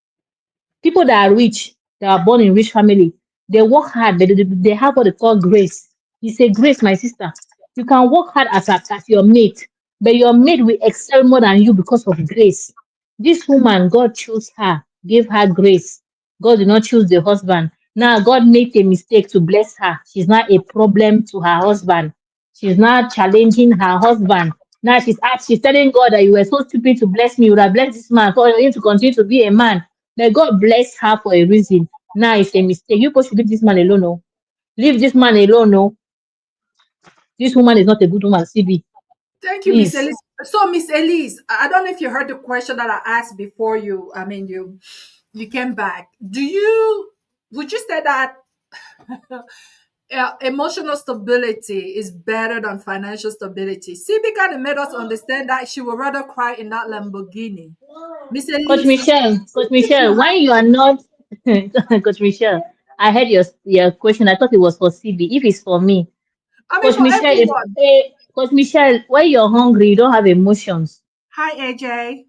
[SPEAKER 5] People that are rich, that are born in rich family, they work hard. They have what they call grace. It's a grace, my sister. You can work hard as your mate, but your mate will excel more than you because of grace. This woman, God chose her, gave her grace. God did not choose the husband. Now God made a mistake to bless her. She's not a problem to her husband. She's not challenging her husband. Now she's telling God that you were so stupid to bless me. You would have blessed this man for him to continue to be a man. That God bless her for a reason. Now it's a mistake. You supposed to leave this man alone. No. Leave this man alone. No. This woman is not a good woman. CB,
[SPEAKER 1] Thank you, Miss
[SPEAKER 5] please.
[SPEAKER 1] Elise. So, Miss Elise, I don't know if you heard the question that I asked before you came back. Would you say that emotional stability is better than financial stability? CB kind of made us understand that she would rather cry in that Lamborghini. Miss Elise,
[SPEAKER 5] Coach
[SPEAKER 1] if you
[SPEAKER 5] Michelle,
[SPEAKER 1] have,
[SPEAKER 5] why you are not Coach Michelle? I heard your question. I thought it was for CB. If it's for me,
[SPEAKER 1] I mean,
[SPEAKER 5] Coach
[SPEAKER 1] for
[SPEAKER 5] Michelle,
[SPEAKER 1] everyone.
[SPEAKER 5] Coach Michelle, when you're hungry, you don't have emotions.
[SPEAKER 1] Hi, AJ.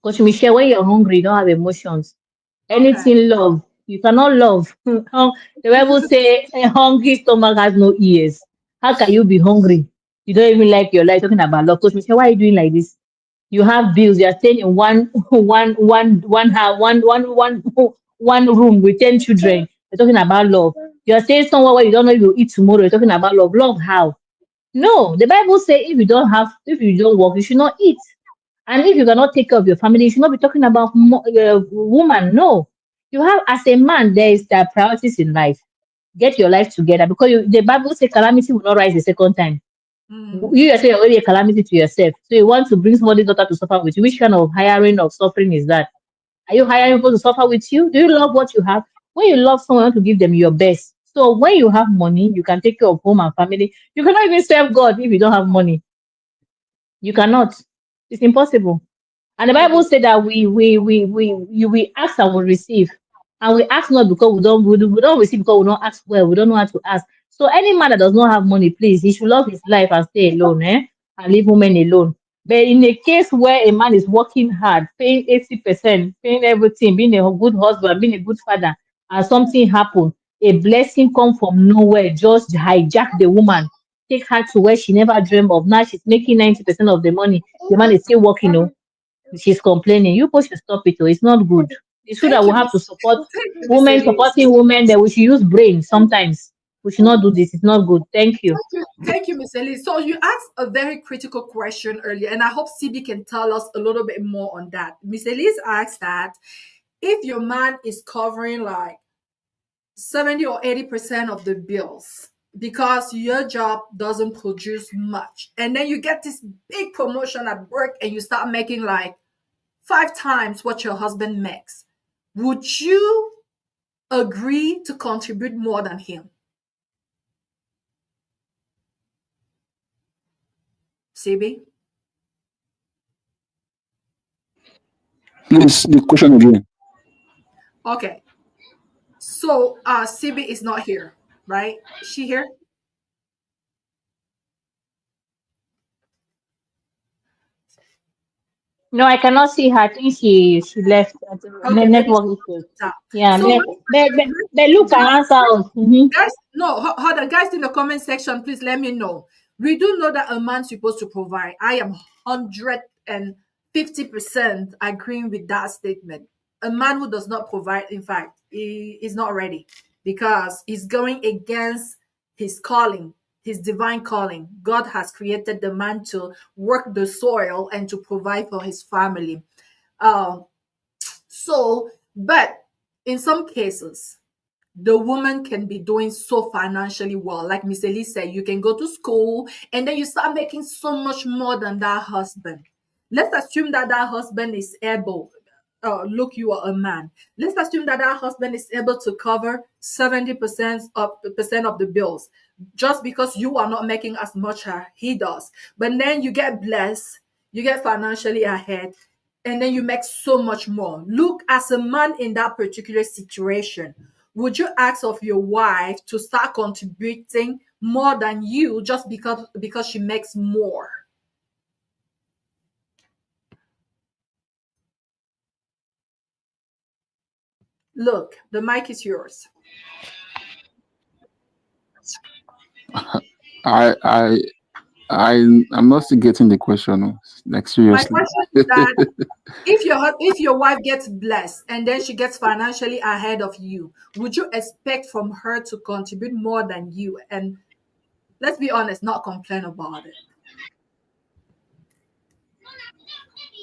[SPEAKER 5] Coach Michelle, when you're hungry, you don't have emotions.
[SPEAKER 1] Okay.
[SPEAKER 5] Anything love, you cannot love. The Bible say a hungry stomach has no ears. How can you be hungry? You don't even like your life talking about love. Coach Michelle, why are you doing like this? You have bills. You are staying in one house, one room with 10 children. You're talking about love. You are staying somewhere where you don't know if you eat tomorrow. You're talking about love. Love how? No, the Bible say if you don't work, you should not eat. And if you cannot take care of your family, you should not be talking about woman. No, you have as a man, there are priorities in life. Get your life together because the Bible says calamity will not rise the second time.
[SPEAKER 1] Mm.
[SPEAKER 5] You yourself are already a calamity to yourself. So you want to bring somebody's daughter to suffer with you. Which kind of hiring of suffering is that? Are you hiring people to suffer with you? Do you love what you have? When you love someone, you want to give them your best. So when you have money, you can take care of home and family. You cannot even serve God if you don't have money. You cannot. It's impossible. And the Bible
[SPEAKER 1] Really?
[SPEAKER 5] said that we ask and we receive. And we ask not because we don't receive because we don't ask well. We don't know how to ask. So any man that does not have money, please, he should love his life and stay alone, and leave women alone. But in a case where a man is working hard, paying 80%, paying everything, being a good husband, being a good father, and something happen, a blessing come from nowhere, just hijack the woman, take her to where she never dreamed of. Now she's making 90% of the money. The man is still working, she's complaining. You both should stop it. Oh, it's not good. It's true that
[SPEAKER 1] Thank
[SPEAKER 5] we
[SPEAKER 1] you,
[SPEAKER 5] have to support
[SPEAKER 1] thank you, Miss
[SPEAKER 5] women,
[SPEAKER 1] Elise.
[SPEAKER 5] supporting women, that we should use brain sometimes. We should not do this. It's not good. Thank you.
[SPEAKER 1] Thank you, Miss Elise. So you asked a very critical question earlier, and I hope CB can tell us a little bit more on that. Miss Elise asked that if your man is covering like 70 or 80% of the bills because your job doesn't produce much, and then you get this big promotion at work and you start making like 5 times what your husband makes, would you agree to contribute more than him? CB?
[SPEAKER 7] Please, the question again.
[SPEAKER 1] Okay. So CB is not here, right? Is she here?
[SPEAKER 5] No, I cannot see her. I think she left.
[SPEAKER 1] Okay, maybe
[SPEAKER 5] Network
[SPEAKER 1] she's
[SPEAKER 5] issues.
[SPEAKER 1] down.
[SPEAKER 5] Yeah,
[SPEAKER 1] So
[SPEAKER 5] but look, I answer us.
[SPEAKER 1] guys, no, hold on, guys, in the comment section, please let me know. We do know that a man's supposed to provide. I am 150% agreeing with that statement. A man who does not provide, in fact, he is not ready because he's going against his calling, his divine calling. God has created the man to work the soil and to provide for his family. Uh, but in some cases, the woman can be doing so financially well. Like Miss Elise said, you can go to school and then you start making so much more than that husband. Let's assume that that husband is able. Look, you are a man. Let's assume that that husband is able to cover 70% of the bills, just because you are not making as much as he does. But then you get blessed, you get financially ahead, and then you make so much more. Look, as a man in that particular situation, would you ask of your wife to start contributing more than you just because she makes more? Look, the mic is yours.
[SPEAKER 7] I I I'm not still getting the question. Oh. Like
[SPEAKER 1] My
[SPEAKER 7] seriously.
[SPEAKER 1] question is that if your wife gets blessed and then she gets financially ahead of you, would you expect from her to contribute more than you? And let's be honest, not complain about it.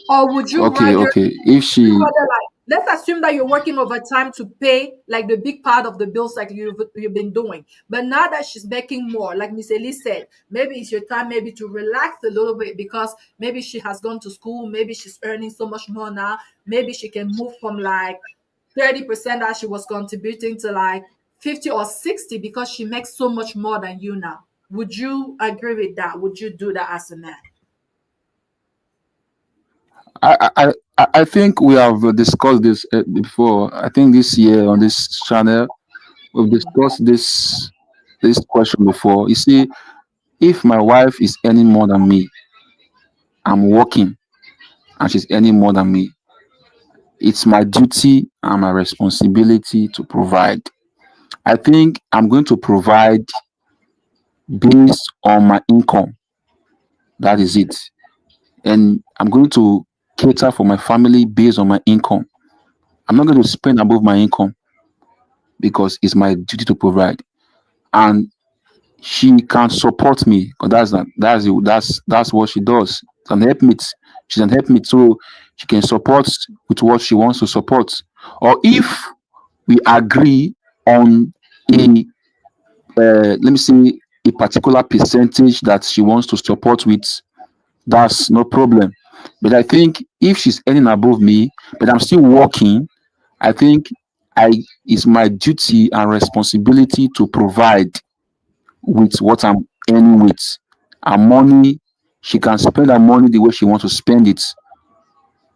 [SPEAKER 1] Or
[SPEAKER 7] Okay, okay. If
[SPEAKER 1] would you
[SPEAKER 7] she
[SPEAKER 1] rather, like, let's assume that you're working overtime to pay like the big part of the bills like you've been doing. But now that she's making more, like Miss Elise said, maybe it's your time maybe to relax a little bit because maybe she has gone to school, maybe she's earning so much more now. Maybe she can move from like 30% that she was contributing to like 50 or 60 because she makes so much more than you now. Would you agree with that? Would you do that as a man?
[SPEAKER 7] I think we have discussed this before. I think this year on this channel we've discussed this question before. You see, if my wife is earning more than me, I'm working, and she's earning more than me, it's my duty and my responsibility to provide. I think I'm going to provide based on my income. That is it. And I'm going to cater for my family based on my income. I'm not going to spend above my income because it's my duty to provide. And she can support me because that's what she does. It's an helpmate. She's an helpmate, so she can support with what she wants to support. Or if we agree on a let me say a particular percentage that she wants to support with, that's no problem. But I think if she's earning above me, but I'm still working, I think I it's my duty and responsibility to provide with what I'm earning with. Her money, she can spend her money the way she wants to spend it.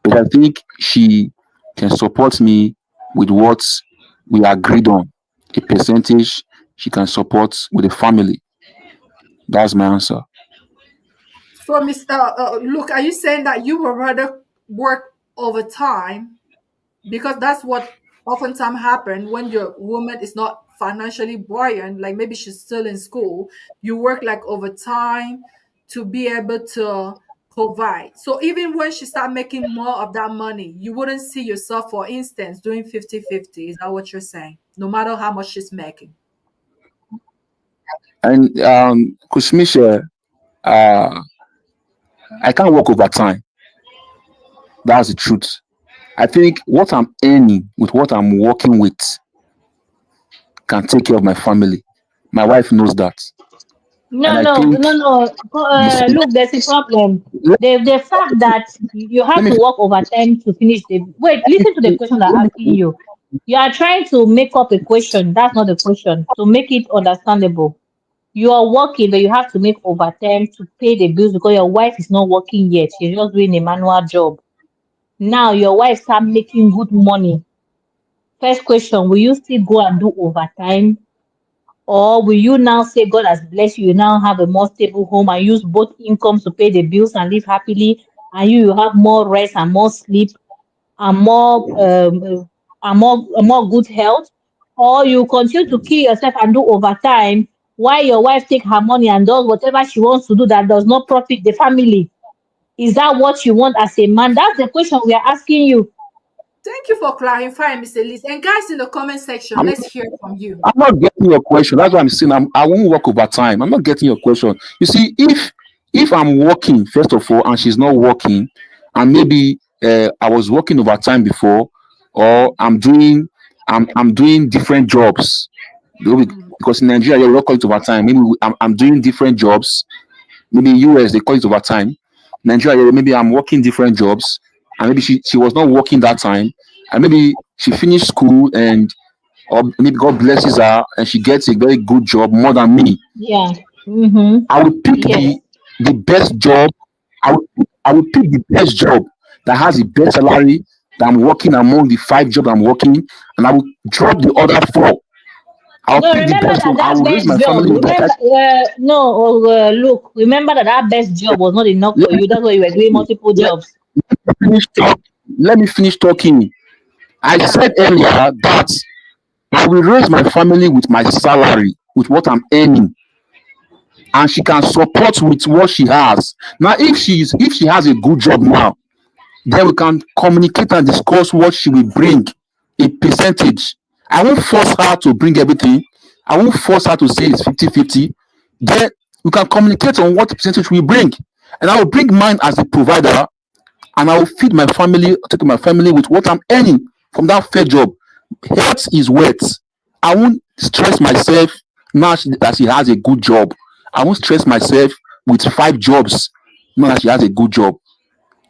[SPEAKER 7] But I think she can support me with what we agreed on. A percentage she can support with the family. That's my answer.
[SPEAKER 1] So, Mr. Look, are you saying that you would rather work overtime because that's what oftentimes happen when your woman is not financially buoyant, like maybe she's still in school, you work like overtime to be able to provide. So even when she start making more of that money, you wouldn't see yourself, for instance, doing 50-50. Is that what you're saying? No matter how much she's making.
[SPEAKER 7] And Kusmisha, uh, I can't work overtime. That's the truth. I think what I'm earning with what I'm working with can take care of my family. My wife knows that. And
[SPEAKER 5] No,
[SPEAKER 7] I
[SPEAKER 5] no,
[SPEAKER 7] think
[SPEAKER 5] no, no.
[SPEAKER 7] this
[SPEAKER 5] Look, there's a problem.
[SPEAKER 7] let,
[SPEAKER 5] The fact that you
[SPEAKER 7] let
[SPEAKER 5] have
[SPEAKER 7] me
[SPEAKER 5] to work overtime to finish the wait, listen to the question I'm
[SPEAKER 7] let me
[SPEAKER 5] asking you. You are trying to make up a question. That's not the question. To make it understandable. You are working, but you have to make overtime to pay the bills because your wife is not working yet. She's just doing a manual job. Now your wife start making good money. First question, will you still go and do overtime? Or will you now say God has blessed you, you now have a more stable home and use both incomes to pay the bills and live happily, and you have more rest and more sleep and more good health? Or you continue to kill yourself and do overtime while your wife take her money and does whatever she wants to do that does not profit the family? Is that what you want as a man? That's the question we are asking you.
[SPEAKER 1] Thank you for clarifying, Mr. Elise. And guys in the comment section,
[SPEAKER 7] I'm,
[SPEAKER 1] let's hear from you.
[SPEAKER 7] I'm not getting your question. That's why I'm saying I won't work overtime. I'm not getting your question. You see, if I'm working first of all and she's not working, and maybe I was working overtime before, or I'm doing different jobs. Because in Nigeria, you don't call it overtime. Maybe I'm doing different jobs. Maybe in US they call it overtime. Nigeria, maybe I'm working different jobs, and maybe she was not working that time, and maybe she finished school, and or maybe God blesses her and she gets a very good job more than me.
[SPEAKER 5] Yeah. Mm-hmm.
[SPEAKER 7] I will pick
[SPEAKER 5] Yes.
[SPEAKER 7] the best job. I will pick the best job that has the best salary that I'm working among the 5 jobs I'm working, and I will drop the other 4. I'll
[SPEAKER 5] No,
[SPEAKER 7] pick the
[SPEAKER 5] remember
[SPEAKER 7] best
[SPEAKER 5] that
[SPEAKER 7] one. I
[SPEAKER 5] that
[SPEAKER 7] will raise
[SPEAKER 5] best
[SPEAKER 7] my
[SPEAKER 5] job.
[SPEAKER 7] family with that.
[SPEAKER 5] Remember, no, look. Remember that that best job was not enough
[SPEAKER 7] Let
[SPEAKER 5] for
[SPEAKER 7] me,
[SPEAKER 5] you. That's why you were doing multiple
[SPEAKER 7] let,
[SPEAKER 5] jobs.
[SPEAKER 7] finish talk, let me finish talking. I
[SPEAKER 1] Yeah.
[SPEAKER 7] said earlier that I will raise my family with my salary, with what I'm earning, and she can support with what she has. Now, if she has a good job now, then we can communicate and discuss what she will bring, a percentage. I won't force her to bring everything. I won't force her to say it's 50-50. Then we can communicate on what percentage we bring. And I will bring mine as a provider, and I will feed my family, take my family with what I'm earning from that fair job. Health is wealth. I won't stress myself now that she has a good job. I won't stress myself with 5 jobs now that she has a good job.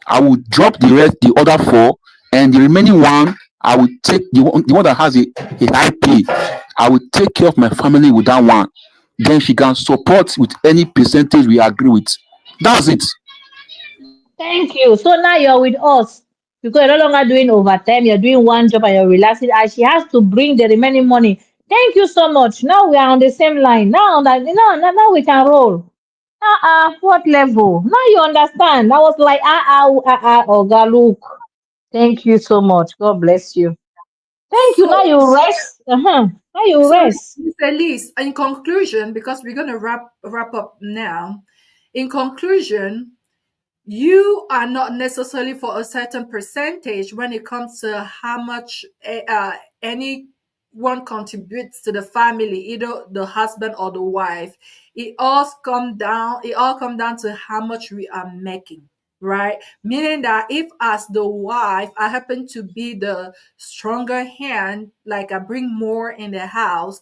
[SPEAKER 7] I will drop the other 4, and the remaining one I will take the one that has a high pay. I will take care of my family with that one. Then she can support with any percentage we agree with. That's it.
[SPEAKER 5] Thank you. So now you're with us because you're no longer doing overtime. You're doing one job and you're relaxing. And she has to bring the remaining money. Thank you so much. Now we are on the same line. Now we can roll. What level? Now you understand. I was like, Oga, look. Thank you so much. God bless you. Thank you. Now
[SPEAKER 1] So,
[SPEAKER 5] you rest. Now you
[SPEAKER 1] so
[SPEAKER 5] rest.
[SPEAKER 1] Mr. Elise, in conclusion, because we're gonna wrap up now. In conclusion, you are not necessarily for a certain percentage when it comes to how much anyone contributes to the family, either the husband or the wife. It all come down to how much we are making, right? Meaning that if as the wife I happen to be the stronger hand, like I bring more in the house,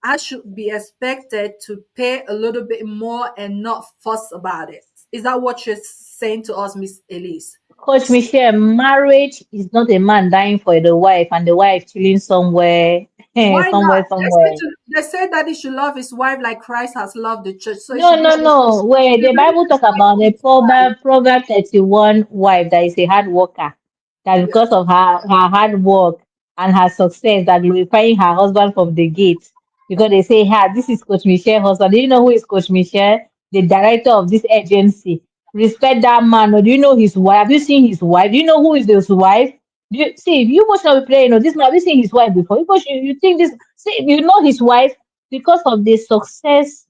[SPEAKER 1] I should be expected to pay a little bit more and not fuss about it. Is that what you're saying to us, Miss Elise?
[SPEAKER 5] Coach Michelle, marriage is not a man dying for the wife and the wife chilling somewhere,
[SPEAKER 1] Why not?
[SPEAKER 5] somewhere.
[SPEAKER 1] They said that he should love his wife like Christ has loved the church. So it
[SPEAKER 5] No,
[SPEAKER 1] should be
[SPEAKER 5] no, no. Wait, the Bible talk about a Proverb 31 wife that is a hard worker. That
[SPEAKER 1] yeah.
[SPEAKER 5] because of her hard work and her success, that glorifying her husband from the gate. Because they say, this is Coach Michelle husband. Do you know who is Coach Michelle? The director of this agency. Respect that man. Or do you know his wife? Have you seen his wife? Do you know who is his wife? Do you see you must not be playing, this man, have you seen his wife before? Because you think this, see, you know his wife because of the success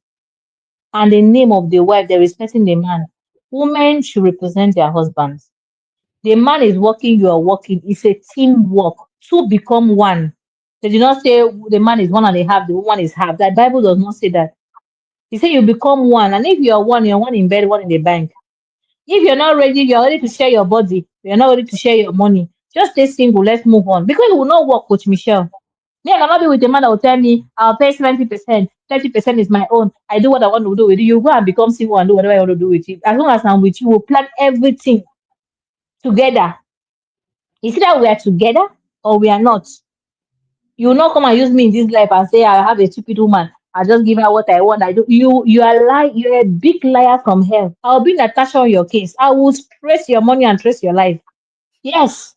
[SPEAKER 5] and the name of the wife, they're respecting the man. Women should represent their husbands. The man is working, you are working. It's a teamwork. Two become one. They did not say the man is one and a half, the woman is half. That Bible does not say that. He said you become one. And if you're one in bed, one in the bank. If you're ready to share your body, you're not ready to share your money. Just stay single. Let's move on. Because it will not work, Coach Michelle. Me, I cannot be with a man that will tell me I'll pay 70%, 30% is my own. I do what I want to do with you. You go and become single and do whatever I want to do with you. As long as I'm with you, we'll plan everything together. It's either we are together or we are not. You will not come and use me in this life and say I have a stupid woman. I just give her what I want. I do. You are you're a big liar from hell. I'll be Natasha on your case. I will trace your money and trace your life. Yes,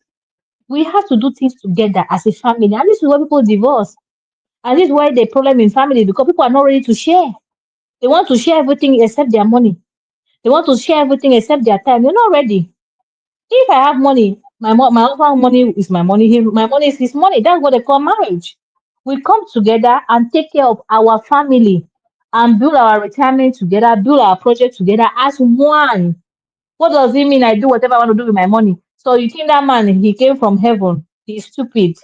[SPEAKER 5] we have to do things together as a family. And this is why people divorce. And this is why the problem in family, because people are not ready to share. They want to share everything except their money. They want to share everything except their time. They're not ready. If I have money, my husband money is my money. My money is his money. That's what they call marriage. We come together and take care of our family and build our retirement together, build our project together as one. What does it mean? I do whatever I want to do with my money. So you think that man, he came from heaven? He's stupid.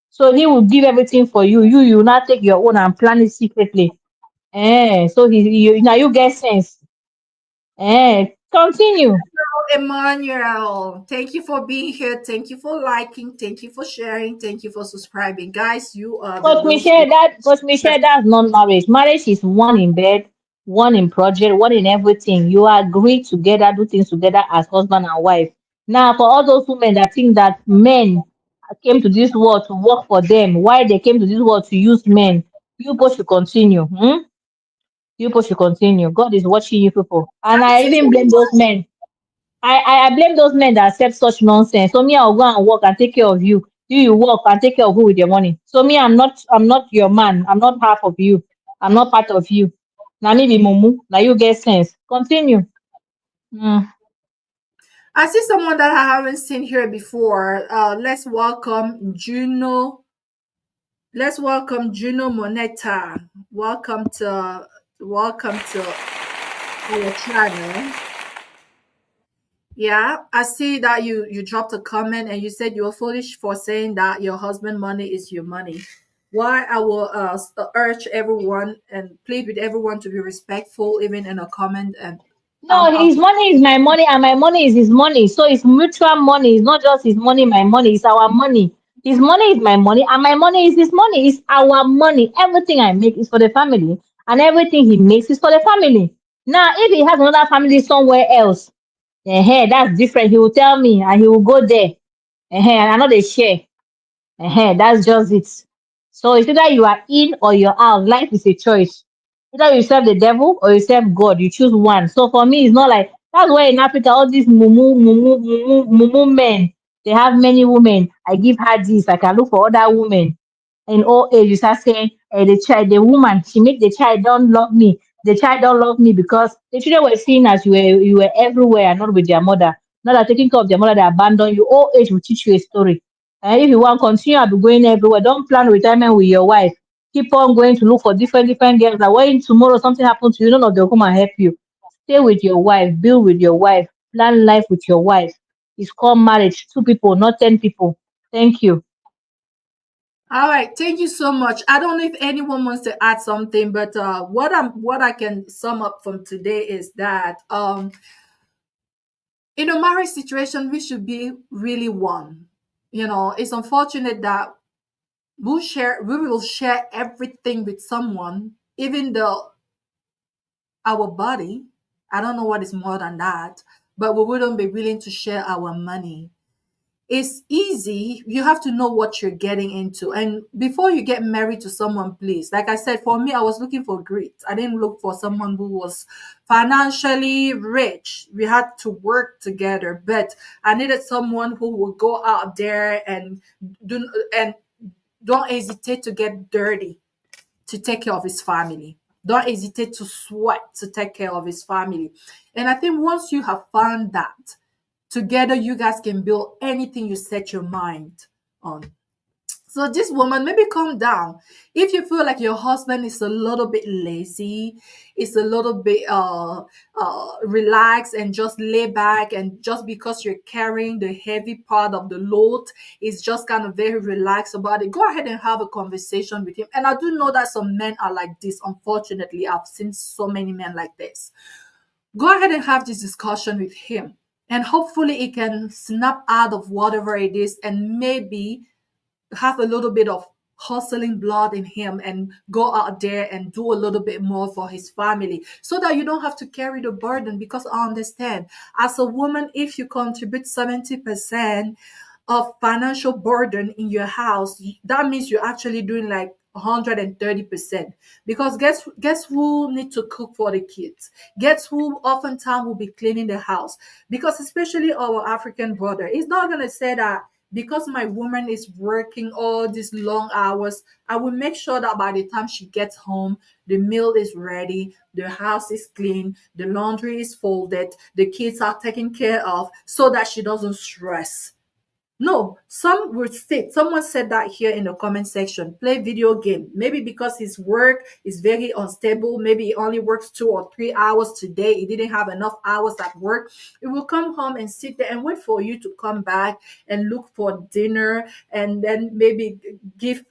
[SPEAKER 5] So he will give everything for you. You will not take your own and plan it secretly. So now you get sense. Continue.
[SPEAKER 1] Emmanuel, thank you for being here. Thank you for liking. Thank you for sharing. Thank you for subscribing. Guys, you are the real
[SPEAKER 5] Coach Michelle, that's not marriage. Marriage is one in bed, one in project, one in everything. You agree together, do things together as husband and wife. Now, for all those women that think that men came to this world to work for them, why they came to this world to use men, you both should continue. You both should continue. God is watching you people. And I even blame those men. I blame those men that accept such nonsense. So me, I'll go and work and take care of you. You work and take care of who with your money. So me, I'm not your man. I'm not half of you. I'm not part of you. Now me be mumu. Now you get sense. Continue. Mm.
[SPEAKER 1] I see someone that I haven't seen here before. Let's welcome Juno. Let's welcome Juno Moneta. Welcome to our channel. Yeah, I see that you dropped a comment and you said you were foolish for saying that your husband money is your money. Why I will urge everyone and plead with everyone to be respectful, even in a comment. And
[SPEAKER 5] No,
[SPEAKER 1] I'll
[SPEAKER 5] his money is my money, and my money is his money. So it's mutual money. It's not just his money, my money. It's our money. His money is my money, and my money is his money. It's our money. Everything I make is for the family, and everything he makes is for the family. Now, if he has another family somewhere else, that's different. He will tell me, and he will go there. And I know they share. That's just it. So it's either you are in or you're out. Life is a choice. Either you serve the devil or you serve God. You choose one. So for me, it's not like that's why in Africa all these mumu men, they have many women. I give her this. I can look for other women in old age. You start saying, the woman, she make the child don't love me. The child don't love me because the children were seen as you were everywhere and not with their mother. Not that taking care of their mother, they abandon you. Old age will teach you a story. And if you want to continue, I'll be going everywhere. Don't plan retirement with your wife. Keep on going to look for different girls. That when tomorrow something happens to you, none of them will come and help you. Stay with your wife, build with your wife, plan life with your wife. It's called marriage. 2 people, not 10 people. Thank you.
[SPEAKER 1] All right, thank you so much. I don't know if anyone wants to add something, but what I can sum up from today is that in a marriage situation we should be really one. It's unfortunate that we will share everything with someone, even though our body. I don't know what is more than that, but we wouldn't be willing to share our money. It's easy. You have to know what you're getting into. And before you get married to someone, please, like I said, for me, I was looking for grit. I didn't look for someone who was financially rich. We had to work together, but I needed someone who would go out there and don't hesitate to get dirty to take care of his family. Don't hesitate to sweat to take care of his family. And I think once you have found that, together you guys can build anything you set your mind on. So this woman, maybe calm down. If you feel like your husband is a little bit lazy, is a little bit relaxed and just lay back, and just because you're carrying the heavy part of the load, is just kind of very relaxed about it, go ahead and have a conversation with him. And I do know that some men are like this. Unfortunately, I've seen so many men like this. Go ahead and have this discussion with him, and hopefully he can snap out of whatever it is and maybe have a little bit of hustling blood in him and go out there and do a little bit more for his family, so that you don't have to carry the burden. Because I understand, as a woman, if you contribute 70% of financial burden in your house, that means you're actually doing like 130%. Because guess who need to cook for the kids? Guess who oftentimes will be cleaning the house? Because especially our African brother, he's not gonna say that because my woman is working all these long hours, I will make sure that by the time she gets home, the meal is ready, the house is clean, the laundry is folded, the kids are taken care of so that she doesn't stress. No, some would say, someone said that here in the comment section, play video game. Maybe because his work is very unstable, maybe he only works 2 or 3 hours today. He didn't have enough hours at work. He will come home and sit there and wait for you to come back and look for dinner and then maybe give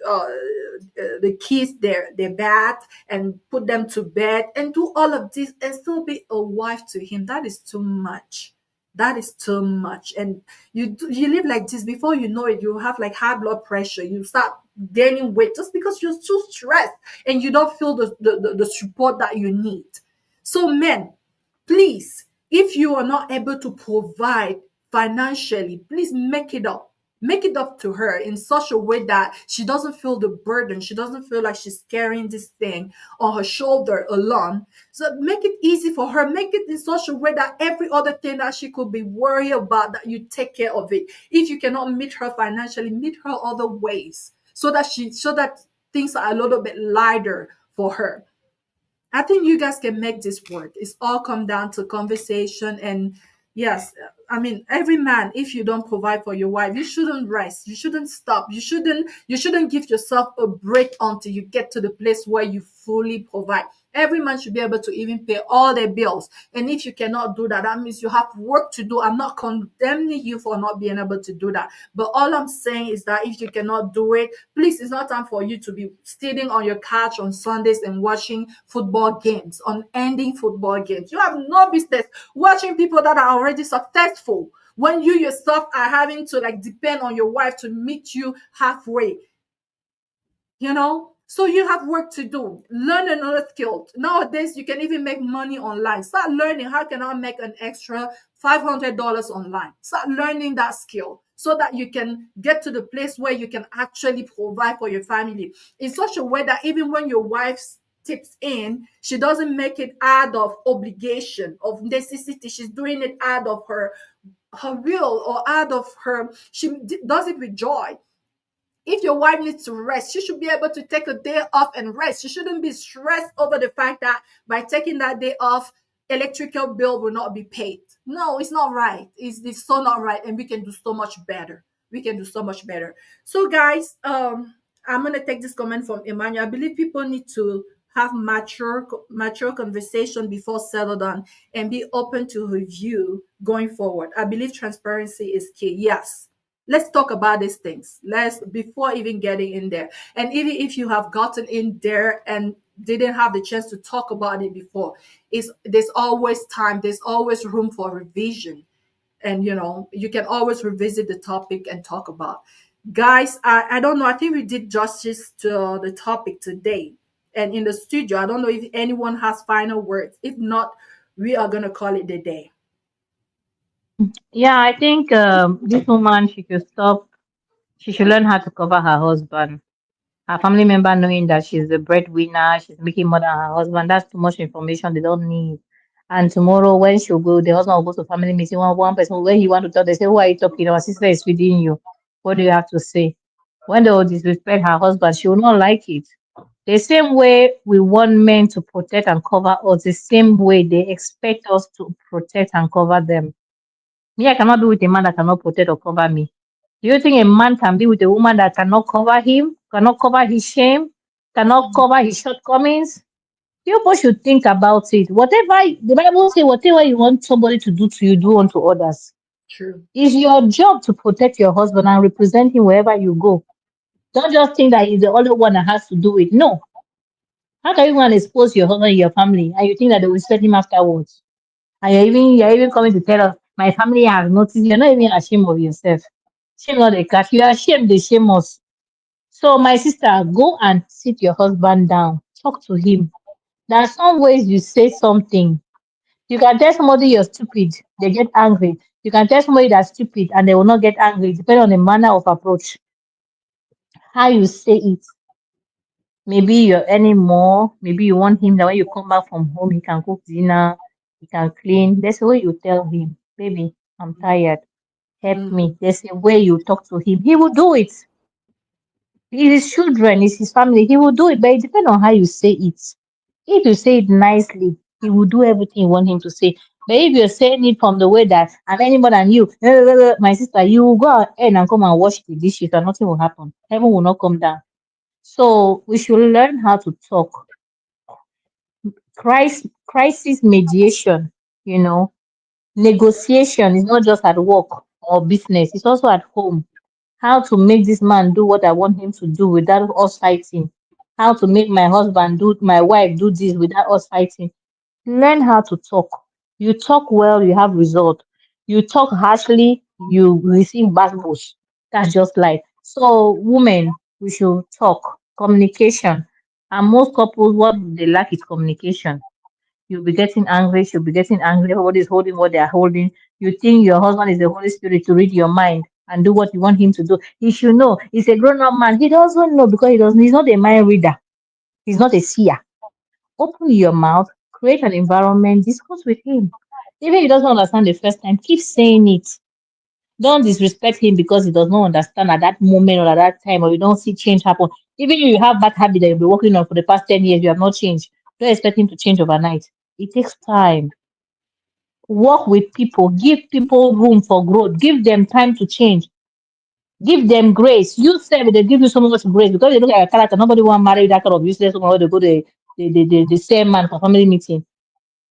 [SPEAKER 1] the kids their bath and put them to bed and do all of this and still be a wife to him. That is too much. That is too much. And you live like this, before you know it, you have like high blood pressure. You start gaining weight just because you're too stressed and you don't feel the support that you need. So men, please, if you are not able to provide financially, please make it up. Make it up to her in such a way that she doesn't feel the burden. She doesn't feel like she's carrying this thing on her shoulder alone. So make it easy for her. Make it in such a way that every other thing that she could be worried about, that you take care of it. If you cannot meet her financially, meet her other ways so that things are a little bit lighter for her. I think you guys can make this work. It's all come down to conversation. And yes, I mean, every man, if you don't provide for your wife, you shouldn't rest. You shouldn't stop. You shouldn't give yourself a break until you get to the place where you fully provide. Every man should be able to even pay all their bills. And if you cannot do that, that means you have work to do. I'm not condemning you for not being able to do that. But all I'm saying is that if you cannot do it, please, it's not time for you to be sitting on your couch on Sundays and watching football games, on ending football games. You have no business watching people that are already successful when you yourself are having to like depend on your wife to meet you halfway. So you have work to do. Learn another skill. Nowadays you can even make money online. Start learning, how can I make an extra $500 online. Start learning that skill so that you can get to the place where you can actually provide for your family in such a way that even when your wife tips in, she doesn't make it out of obligation, of necessity. She's doing it out of her will, or out of her, does it with joy. If your wife needs to rest, she should be able to take a day off and rest. She shouldn't be stressed over the fact that by taking that day off, electrical bill will not be paid. No, it's not right. It's so not right, and we can do so much better. We can do so much better. So, guys, I'm gonna take this comment from Emmanuel. I believe people need to have mature conversation before settle down and be open to review going forward. I believe transparency is key. Yes, let's talk about these things. Let's, before even getting in there. And even if you have gotten in there and didn't have the chance to talk about it before, there's always time, there's always room for revision. And you can always revisit the topic and talk about. Guys, I don't know, I think we did justice to the topic today. And in the studio, I don't know if anyone has final words. If not, we are gonna call it the day.
[SPEAKER 5] Yeah, I think this woman, she should stop. She should learn how to cover her husband. Her family member knowing that she's the breadwinner, she's making more than her husband. That's too much information they don't need. And tomorrow when she'll go, the husband will go to family meeting. One person, when he want to talk, they say, "Who are you talking? Our sister is feeding you. What do you have to say?" When they will disrespect her husband, she will not like it. The same way we want men to protect and cover us, the same way they expect us to protect and cover them. Me, I cannot be with a man that cannot protect or cover me. Do you think a man can be with a woman that cannot cover him, cannot cover his shame, cannot cover his shortcomings? People should think about it. Whatever the Bible says, whatever you want somebody to do to you, do unto others.
[SPEAKER 1] True.
[SPEAKER 5] It's your job to protect your husband and represent him wherever you go. Don't just think that he's the only one that has to do it. No. How can you go and expose your husband in your family and you think that they will respect him afterwards? And you're even coming to tell us, my family has noticed. You're not even ashamed of yourself. Shame not the cat. You are ashamed, they shame us. So, my sister, go and sit your husband down. Talk to him. There are some ways you say something. You can tell somebody you're stupid, they get angry. You can tell somebody that's stupid and they will not get angry, depending on the manner of approach, how you say it. Maybe you're earning more. Maybe you want him that when you come back from home, he can cook dinner, he can clean. There's a way you tell him, baby, I'm tired. Help
[SPEAKER 1] Mm-hmm.
[SPEAKER 5] me. There's a way you talk to him. He will do it. It's his children, it's his family. He will do it, but it depends on how you say it. If you say it nicely, he will do everything you want him to say. But if you're saying it from the way that I'm any more than you, my sister, you will go ahead and come and wash the dishes and nothing will happen. Heaven will not come down. So we should learn how to talk. Crisis mediation, you know, negotiation is not just at work or business, it's also at home. How to make this man do what I want him to do without us fighting. How to make my wife do this without us fighting. Learn how to talk. You talk well, you have result. You talk harshly, you receive backlash. That's just life. So, women, we should talk. Communication. And most couples, what they lack is communication. You'll be getting angry, she'll be getting angry, everybody's holding what they're holding. You think your husband is the Holy Spirit to read your mind and do what you want him to do. He should know. He's a grown up man. He doesn't know because he's not a mind reader. He's not a seer. Open your mouth, create an environment, discuss with him. Even if he doesn't understand the first time, keep saying it. Don't disrespect him because he does not understand at that moment or at that time, or you don't see change happen. Even if you have bad habit that you've been working on for the past 10 years, you have not changed. Don't expect him to change overnight. It takes time. Work with people, give people room for growth, give them time to change, give them grace. You said they give you so much grace because they look at your character. Nobody want to marry that kind of useless woman to go to the same man for family meeting.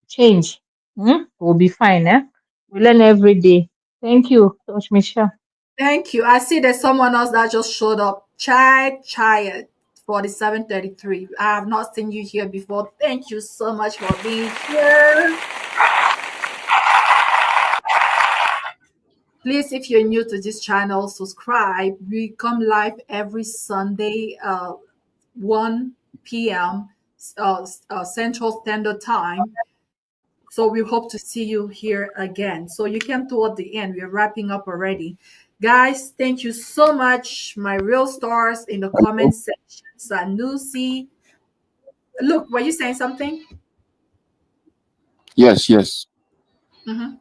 [SPEAKER 5] Change. We'll be fine, eh? We learn every day. Thank you, Coach Michelle.
[SPEAKER 1] Thank you. I see there's someone else that just showed up. Child 4733. I have not seen you here before. Thank you so much for being here. Please, if you're new to this channel, subscribe. We come live every Sunday, 1 p.m. Central Standard Time. So we hope to see you here again. So you came toward the end. We're wrapping up already. Guys, thank you so much. My real stars in the comment section. Sanusi. Look, were you saying something?
[SPEAKER 7] Yes, yes.
[SPEAKER 1] Mm-hmm.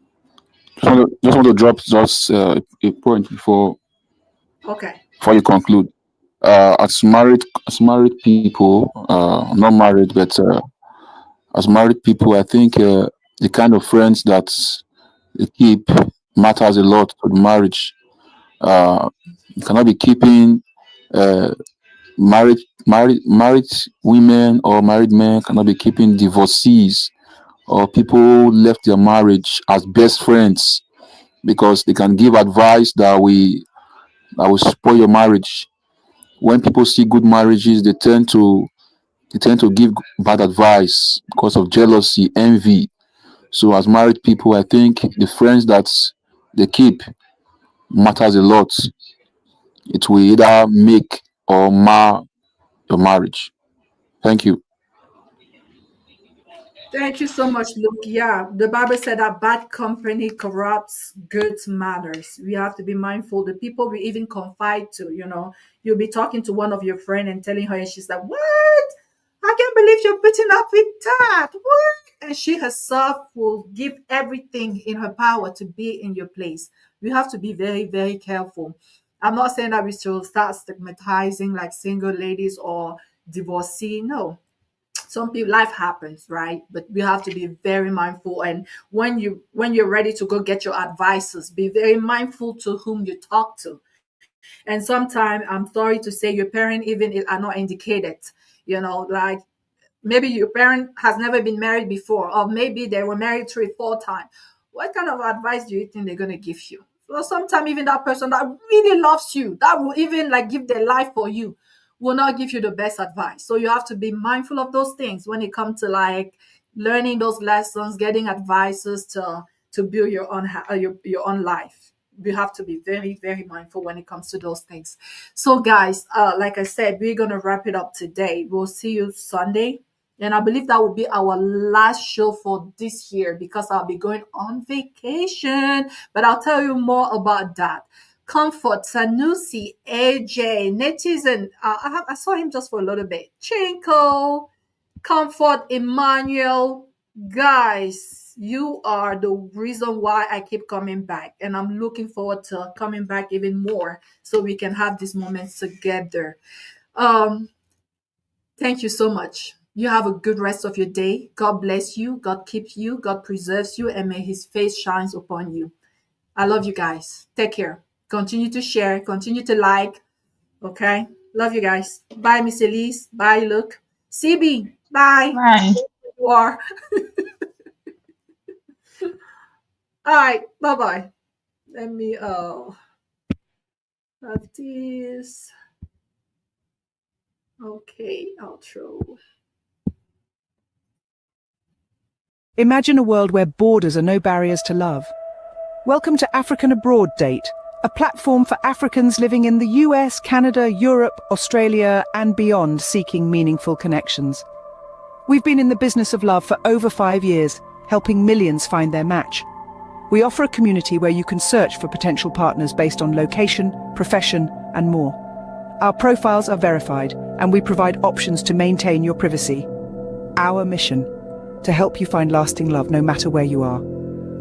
[SPEAKER 7] Just want to drop just a point
[SPEAKER 1] Okay.
[SPEAKER 7] before you conclude. As married people, not married, but as married people, I think the kind of friends that they keep matters a lot to the marriage. Uh, you cannot be keeping uh, married women or married men cannot be keeping divorcees or people who left their marriage as best friends because they can give advice that will spoil your marriage. When people see good marriages, they tend to give bad advice because of jealousy, envy. So as married people, I think the friends that they keep matters a lot. It will either make or mar your marriage. Thank you.
[SPEAKER 1] Thank you so much, Luke. Yeah, the Bible said that bad company corrupts good manners. We have to be mindful. The people we even confide to, you'll be talking to one of your friend and telling her, and she's like, "What? I can't believe you're putting up with that. What?" And she herself will give everything in her power to be in your place. We have to be very, very careful. I'm not saying that we should start stigmatizing like single ladies or divorcee. No, some people, life happens, right? But we have to be very mindful. And when you're ready to go get your advices, be very mindful to whom you talk to. And sometimes, I'm sorry to say, your parent even are not indicated, like maybe your parent has never been married before, or maybe they were married 3 4 times. What kind of advice do you think they're going to give you? Well, sometimes even that person that really loves you, that will even like give their life for you, will not give you the best advice. So you have to be mindful of those things when it comes to like learning those lessons, getting advices to build your own life. We have to be very, very mindful when it comes to those things. So guys, like I said, we're gonna wrap it up today. We'll see you Sunday, and I believe that will be our last show for this year because I'll be going on vacation. But I'll tell you more about that. Comfort, Sanusi, AJ, Netizen. I saw him just for a little bit. Chinko, Comfort, Emmanuel. Guys, you are the reason why I keep coming back. And I'm looking forward to coming back even more so we can have these moments together. Thank you so much. You have a good rest of your day. God bless you. God keeps you. God preserves you. And may his face shines upon you. I love you guys. Take care. Continue to share. Continue to like. Okay. Love you guys. Bye, Miss Elise. Bye, Luke. CB. Bye.
[SPEAKER 5] Bye.
[SPEAKER 1] You are. All right. Bye-bye. Let me have this. Okay. Outro.
[SPEAKER 9] Imagine a world where borders are no barriers to love. Welcome to African Abroad Date, a platform for Africans living in the US, Canada, Europe, Australia, and beyond seeking meaningful connections. We've been in the business of love for over 5 years, helping millions find their match. We offer a community where you can search for potential partners based on location, profession, and more. Our profiles are verified, and we provide options to maintain your privacy. Our mission: to help you find lasting love no matter where you are.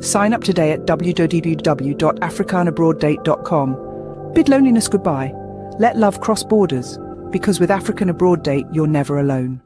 [SPEAKER 9] Sign up today at www.africanabroaddate.com. Bid loneliness goodbye. Let love cross borders, because with African Abroad Date, you're never alone.